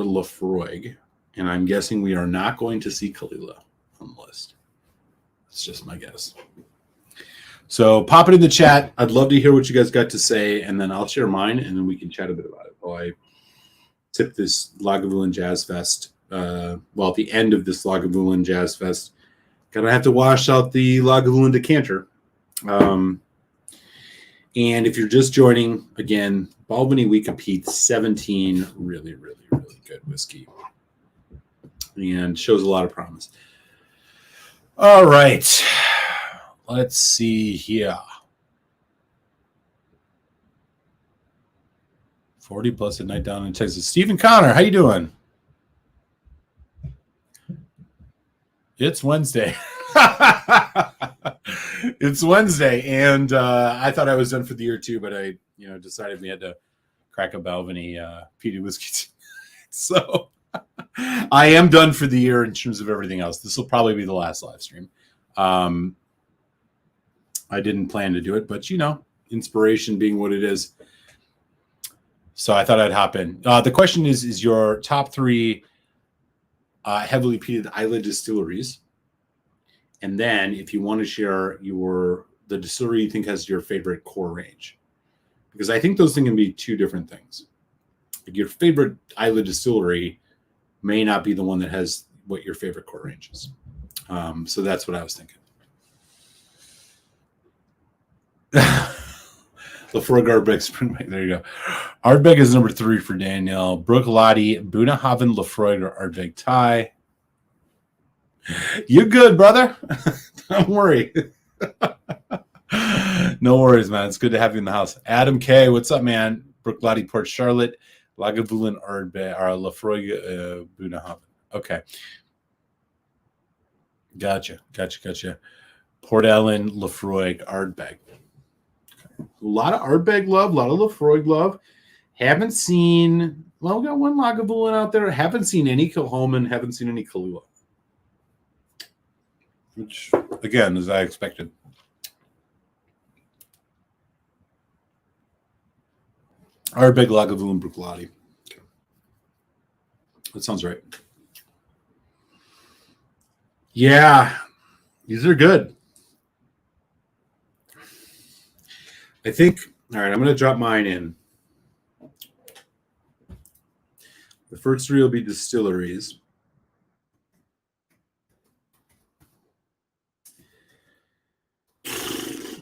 Laphroaig, and I'm guessing we are not going to see Kalila on the list. That's just my guess. So pop it in the chat. I'd love to hear what you guys got to say, and then I'll share mine, and then we can chat a bit about it. While I tip this Lagavulin Jazz Fest, at the end of this Lagavulin Jazz Fest, gonna have to wash out the Lagavulin decanter. And if you're just joining, again, Balvenie Week of Peat 17, really, really, really good whiskey, and shows a lot of promise. All right. Let's see here. 40 plus at night down in Texas. Stephen Connor, how you doing? It's Wednesday. It's Wednesday, and I thought I was done for the year too, but I, decided we had to crack a Balvenie peated whiskey. So I am done for the year in terms of everything else. This will probably be the last live stream. I didn't plan to do it, but inspiration being what it is. So I thought I'd hop in. The question is your top three heavily peated Isla distilleries, and then if you want to share the distillery you think has your favorite core range, because I think those things can be two different things. Like your favorite Isla distillery may not be the one that has what your favorite core range is. So that's what I was thinking. Laphroaig Ardbeg Springbank. There you go. Ardbeg is number 3 for Daniel. Bruichladdich, Bunahaven, Laphroaig, or Ardbeg tie. You good, brother? Don't worry. No worries, man. It's good to have you in the house. Adam K, what's up, man? Bruichladdich, Port Charlotte, Lagavulin, Ardbeg, or Laphroaig, Bunahaven. Okay. Gotcha. Port Ellen, Laphroaig, Ardbeg. A lot of Ardbeg love, a lot of Laphroaig love. Haven't seen, we got one Lagavulin out there. Haven't seen any Kilchoman, haven't seen any Kahlua. Which, again, as I expected. Ardbeg, Lagavulin, Bruichladdich. Okay. That sounds right. Yeah, these are good. I think, all right, I'm going to drop mine in. The first three will be distilleries.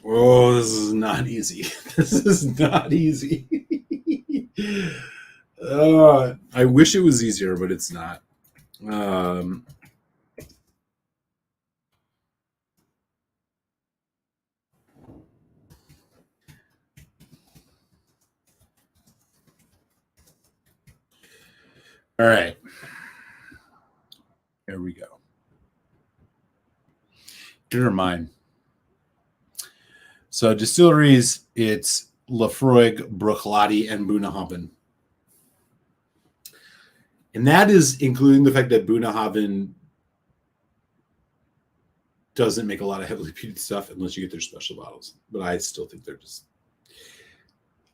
Oh, this is not easy. This is not easy. I wish it was easier, but it's not. All right. Here we go. Inner mine. So distilleries, it's Laphroaig, Bruichladdich, and Bunahaven. And that is including the fact that Bunahaven doesn't make a lot of heavily peated stuff unless you get their special bottles. But I still think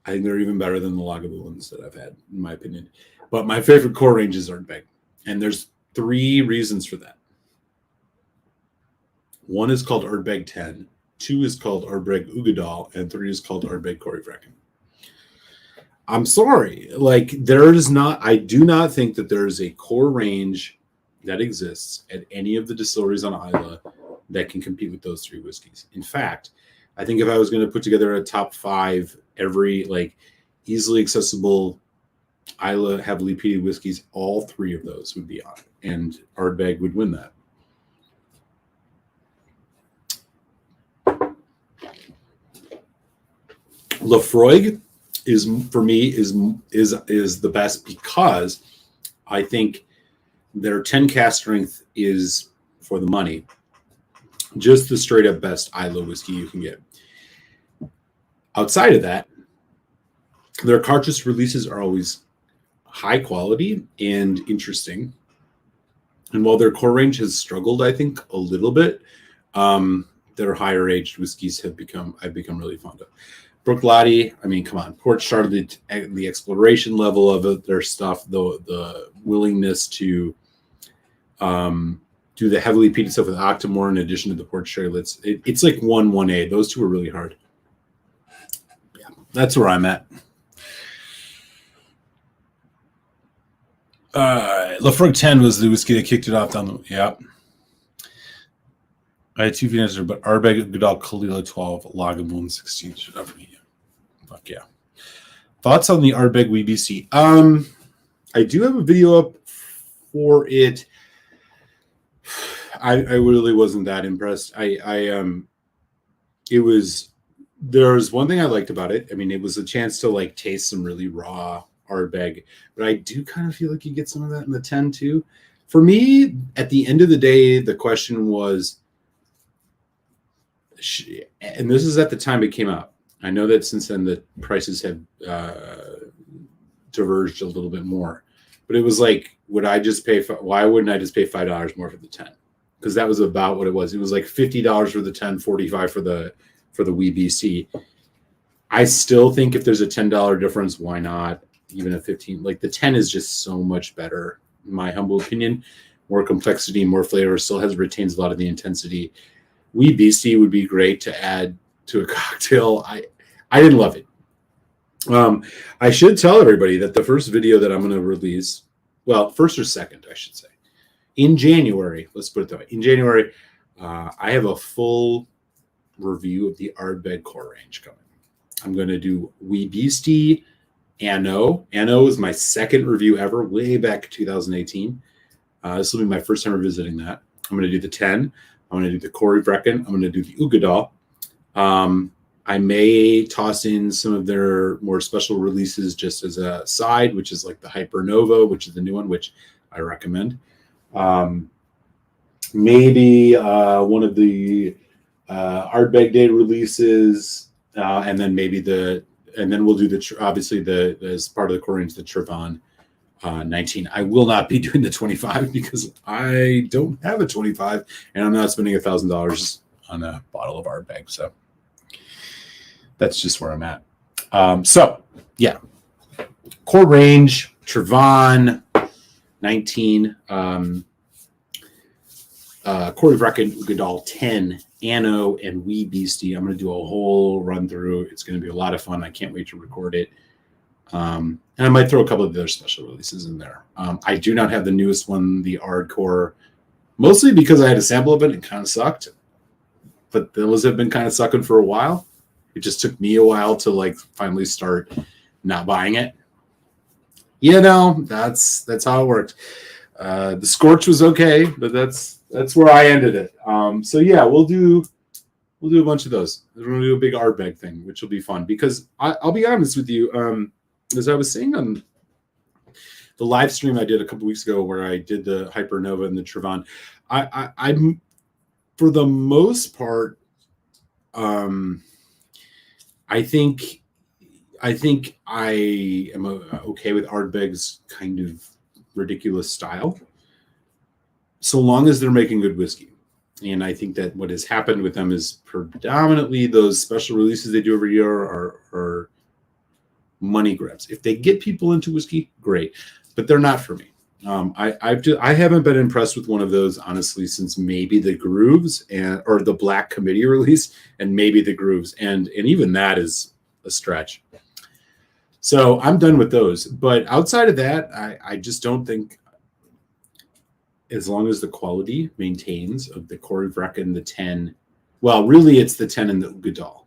I think they're even better than the Lagavulins that I've had, in my opinion. But my favorite core ranges are Ardbeg. And there's 3 reasons for that. 1 is called Ardbeg 10. 2 is called Ardbeg Ugadal. And 3 is called Ardbeg Corryvreckan. I'm sorry. I do not think that there is a core range that exists at any of the distilleries on Isla that can compete with those 3 whiskeys. In fact, I think if I was going to put together a top 5 every easily accessible Isla heavily peated whiskeys, all three of those would be on it, and Ardbeg would win that. Lafroig is, for me, is the best because I think their 10 cask strength is for the money. Just the straight up best Isla whiskey you can get. Outside of that, their cartridge releases are always high quality and interesting. And while their core range has struggled, I think, a little bit, their higher aged whiskeys I've become really fond of. Bruichladdich, I mean, come on. Port started the exploration level of it, their stuff, the willingness to do the heavily peated stuff with Octomore in addition to the port sherry. It's like 1A. Those two are really hard. Yeah, that's where I'm at. Lafroig 10 was the whiskey that kicked it off down the. Yeah. I had 2 finishes, but Ardbeg, Goodall, Kalila 12, Lagavulin 16. Fuck yeah. Thoughts on the Ardbeg WBC? I do have a video up for it. I really wasn't that impressed. There was one thing I liked about it. I mean, it was a chance to like taste some really raw Ardbeg, but I do kind of feel like you get some of that in the 10 too. For me, at the end of the day, the question was, and this is at the time it came out. I know that since then the prices have diverged a little bit more, but it was like, why wouldn't I just pay $5 more for the 10? Because that was about what it was. It was like $50 for the 10, $45 for the WBC. I still think if there's a $10 difference, why not? Even a 15, like the 10 is just so much better, in my humble opinion. More complexity, more flavor, still retains a lot of the intensity. WBC would be great to add to a cocktail. I didn't love it. I should tell everybody that the first video that I'm going to release, well, first or second, I should say, in January, let's put it that way. In January, I have a full review of the Ardbeg core range coming. I'm going to do WBC, Anno. Anno is my second review ever, way back in 2018. This will be my first time revisiting that. I'm going to do the 10. I'm going to do the Corey Vrecken. I'm going to do the Ugadal. I may toss in some of their more special releases just as a side, which is like the Hypernova, which is the new one, which I recommend. Maybe one of the Ardbeg Day releases, and then we'll do obviously as part of the core range, the Trevon 19. I will not be doing the 25 because I don't have a 25 and I'm not spending $1,000 on a bottle of Ardbeg. So that's just where I'm at. So yeah, core range, Trevon 19, Corey Vrecken, Goodall 10, Anno, and WBC. I'm going to do a whole run through. It's going to be a lot of fun. I can't wait to record it. And I might throw a couple of other special releases in there. I do not have the newest one, the Ardcore, mostly because I had a sample of it and it kind of sucked. But those have been kind of sucking for a while. It just took me a while to like finally start not buying it. You know, that's how it worked. The Scorch was okay, but that's where I ended it. So yeah, we'll do a bunch of those. We're gonna do a big Ardbeg thing, which will be fun because I'll be honest with you. As I was saying on the live stream I did a couple weeks ago, where I did the Hypernova and the Trevon, I'm for the most part, I think I am okay with Ardbeg's kind of ridiculous style, so long as they're making good whiskey. And I think that what has happened with them is predominantly those special releases they do every year are money grabs. If they get people into whiskey, great, but they're not for me. I haven't been impressed with one of those, honestly, since maybe the Grooves or the Black Committee release, and maybe the Grooves, and even that is a stretch. So I'm done with those. But outside of that, I just don't think, as long as the quality maintains of the Corey Vrecken, the 10, well, really it's the 10 and the Ugadal.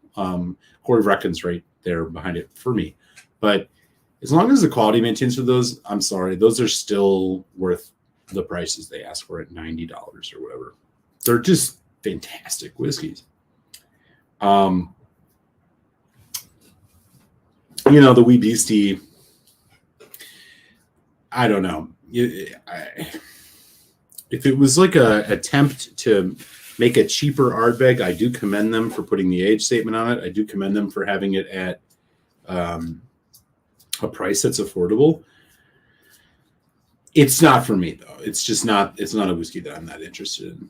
Corey Vrecken's right there behind it for me. But as long as the quality maintains for those, I'm sorry, those are still worth the prices they ask for at $90 or whatever. They're just fantastic whiskeys. The Wee Beastie, I don't know. If it was like a attempt to make a cheaper Ardbeg, I do commend them for putting the age statement on it. I do commend them for having it at a price that's affordable. It's not for me though. It's just not. It's not a whiskey that I'm that interested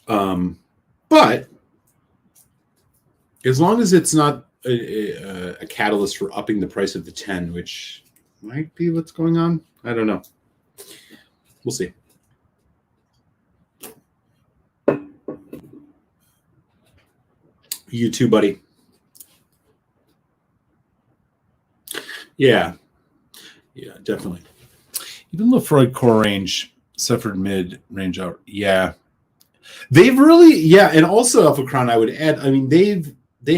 in. But as long as it's not a catalyst for upping the price of the 10, which might be what's going on. I don't know. We'll see. You too, buddy. Yeah, definitely. Even Lefroy core range, Sefford mid range out. Yeah, they've really, and also Alpha Crown. I would add. I mean, they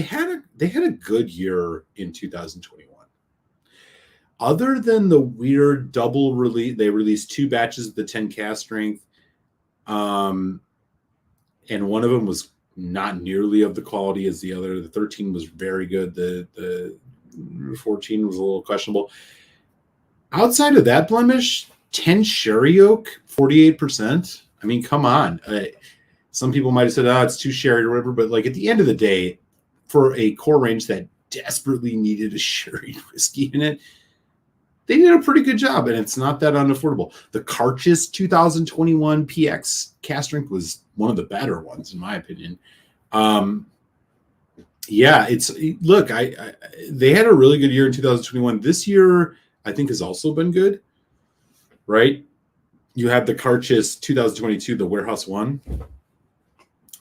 had a good year in 2021. Other than the weird double release, they released 2 batches of the 10 cast strength, and one of them was not nearly of the quality as the other. The 13 was very good. The 14 was a little questionable. Outside of that blemish, 10 sherry oak, 48%. I mean, come on. Some people might have said, it's too sherry or whatever, but like at the end of the day, for a core range that desperately needed a sherry whiskey in it, they did a pretty good job, and it's not that unaffordable. The Carchis 2021 PX cast strength was one of the better ones, in my opinion. They had a really good year in 2021. This year, I think, has also been good, right? You have the Carchis 2022, the Warehouse One,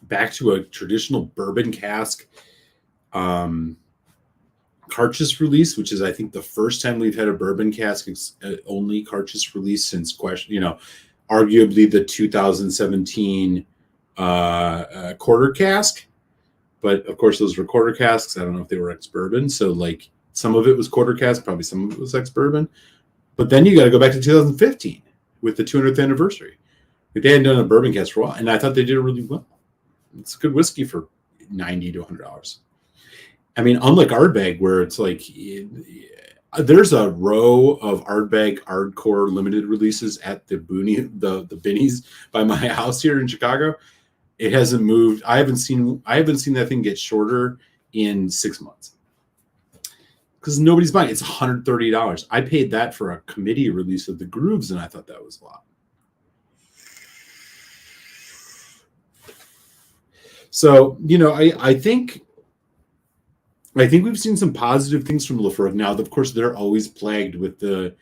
back to a traditional bourbon cask Carchis release, which is, I think, the first time we've had a bourbon cask only Carchis release since arguably the 2017 quarter cask. But of course, those were quarter casks. I don't know if they were ex-bourbon. So like some of it was quarter cask, probably some of it was ex-bourbon. But then you got to go back to 2015 with the 200th anniversary. Like they hadn't done a bourbon cask for a while, and I thought they did it really well. It's a good whiskey for $90 to $100. I mean, unlike Ardbeg, where it's like there's a row of Ardbeg Ardcore limited releases at the Binnies by my house here in Chicago. It hasn't moved. I haven't seen that thing get shorter in 6 months because nobody's buying it. It's $130. I paid that for a committee release of the Grooves, and I thought that was a lot. So, I think we've seen some positive things from Lefroy. Now, of course, they're always plagued with the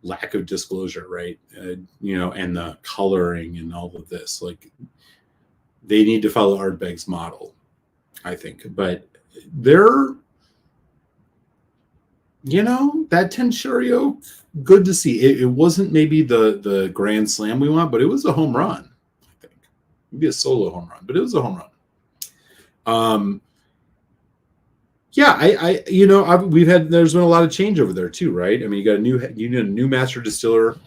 lack of disclosure, right? And the coloring and all of this. Like, they need to follow Ardbeg's model, I think. But they're, that 10 sherry oak, good to see. It wasn't maybe the grand slam we want, but it was a home run, I think. Maybe a solo home run, but it was a home run. There's been a lot of change over there too, right? I mean, you got a new master distiller.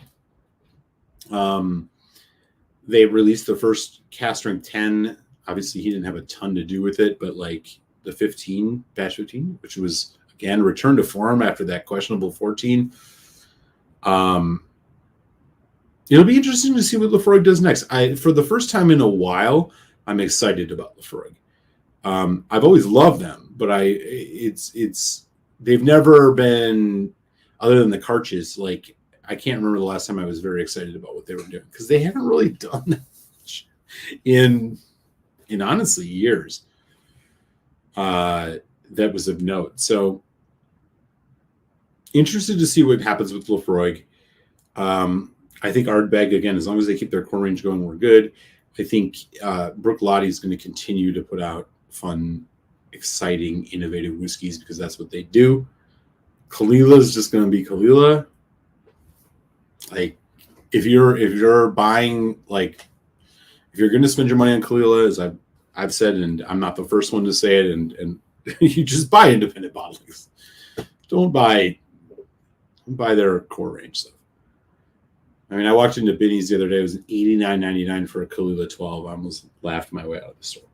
They released the first cast strength 10. Obviously, he didn't have a ton to do with it, but like the 15, batch 15, which was again returned to form after that questionable 14. It'll be interesting to see what Lefroy does next. For the first time in a while, I'm excited about Lefroy. I've always loved them, but they've never been, other than the Carchis, like I can't remember the last time I was very excited about what they were doing because they haven't really done that much in honestly years. That was of note. So interested to see what happens with Lefroy. I think Ardbeg, again, as long as they keep their core range going, we're good. I think Brook Lottie is going to continue to put out fun, exciting, innovative whiskeys because that's what they do. Kalila is just going to be Kalila. Like, if you're buying, like, if you're going to spend your money on Kalila, as I've said, and I'm not the first one to say it, and you just buy independent bottlings. Don't buy their core range stuff. I mean, I walked into Benny's the other day. It was $89.99 for a Kalila 12. I almost laughed my way out of the store.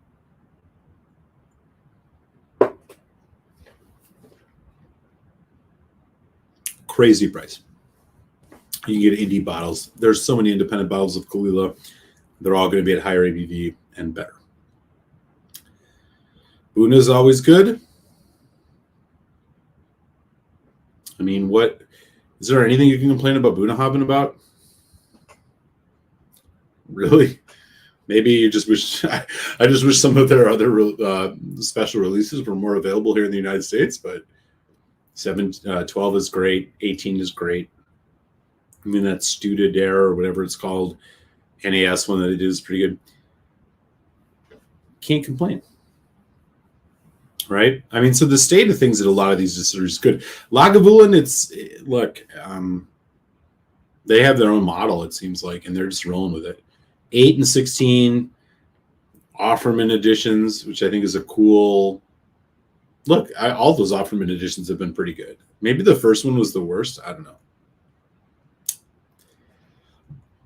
Crazy price. You can get indie bottles. There's so many independent bottles of Kalila. They're all going to be at higher ABV and better. Buna is always good. I mean, what is there anything you can complain about Bunnahabhain about? Really? Maybe you just wish I just wish some of their other special releases were more available here in the United States. But 12 is great. 18 is great. I mean, that Studa Dare or whatever it's called, NAS one that they did is pretty good. Can't complain. Right? I mean, so the state of things at a lot of these distilleries is good. Lagavulin, they have their own model, it seems like, and they're just rolling with it. 8 and 16 Offerman editions, which I think is a cool look. All those Offerman editions have been pretty good. Maybe the first one was the worst. I don't know.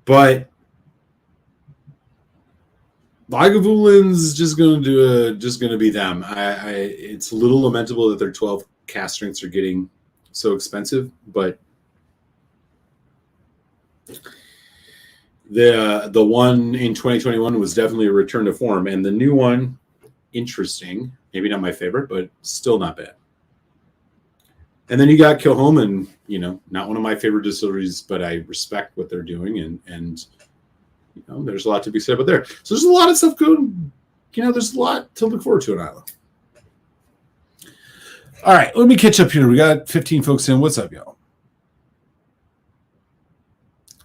But Lagavulin's just going to be them. It's a little lamentable that their 12 cast strengths are getting so expensive, but the one in 2021 was definitely a return to form, and the new one, interesting. Maybe not my favorite, but still not bad. And then you got Kilchoman, not one of my favorite distilleries, but I respect what they're doing, and there's a lot to be said about there. So there's a lot of stuff going. There's a lot to look forward to in Ireland. All right, let me catch up here. We got 15 folks in. What's up, y'all?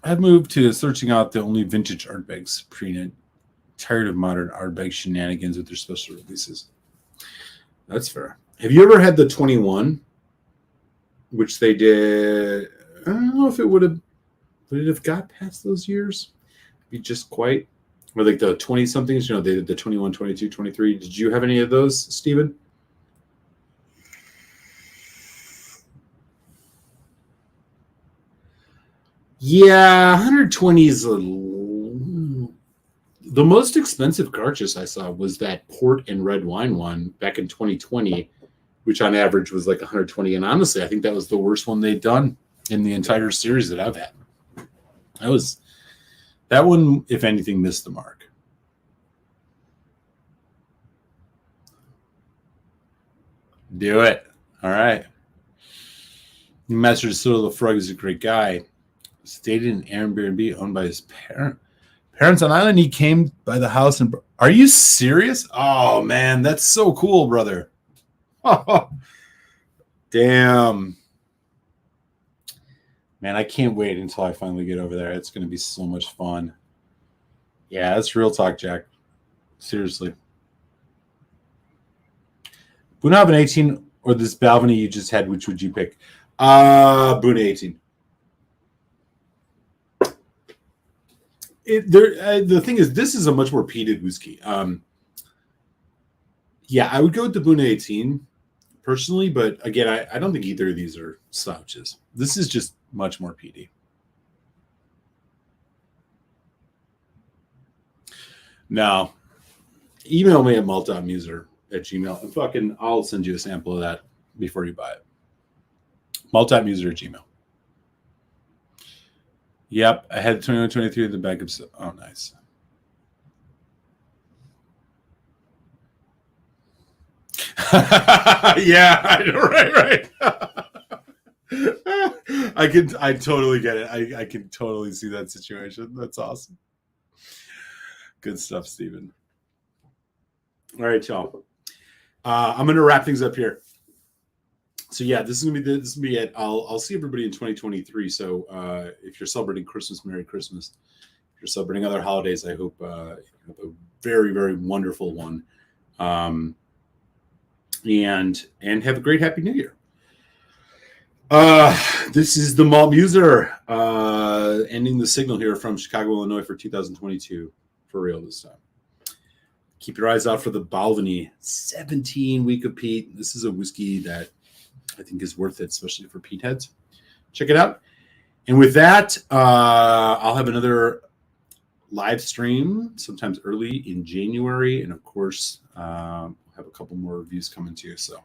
I've moved to searching out the only vintage Ardbegs pre-knit. Tired of modern Ardbeg shenanigans with their special releases. That's fair. Have you ever had the 21, which they did? I don't know if it would it have got past those years? Be just quite. Or like the 20-somethings, they did the 21, 22, 23. Did you have any of those, Stephen? Yeah, 120 is the most expensive cartridge I saw was that port and red wine one back in 2020, which on average was like 120. And honestly, I think that was the worst one they'd done in the entire series that I've had. That one, if anything, missed the mark. Do it. All right. Master Distiller Lefrog is a great guy. Stayed in an Airbnb owned by his parents on island. He came by the house and are you serious? Oh man, that's so cool, brother. Oh, damn. Man, I can't wait until I finally get over there. It's going to be so much fun. Yeah, that's real talk, Jack. Seriously. Bunnahabhain 18 or this Balvenie you just had, which would you pick? Buna 18. The thing is, this is a much more peated whiskey. Yeah, I would go with the Buna 18 personally, but again, I don't think either of these are slouches. This is just much more peaty. Now, email me at malt.muser@gmail. And I'll send you a sample of that before you buy it. Malt.muser@gmail. Yep, I had 21, 23 in the backup. Oh, nice. Yeah, I know, right. I totally get it. I can totally see that situation. That's awesome. Good stuff, Stephen. All right, y'all. I'm gonna wrap things up here. So yeah, this is gonna be it. I'll see everybody in 2023. So if you're celebrating Christmas, Merry Christmas. If you're celebrating other holidays, I hope you have a very, very wonderful one. And have a great Happy New Year. This is the Malt Muser ending the signal here from Chicago, Illinois for 2022 for real this time. Keep your eyes out for the Balvenie 17 week of peat. This is a whiskey that I think is worth it, especially for peat heads. Check it out. And with that, I'll have another live stream sometimes early in January. And of course, have a couple more reviews coming to you. So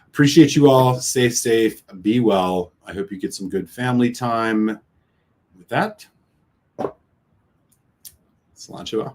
appreciate you all. Stay safe. Be well. I hope you get some good family time. With that, cilantro.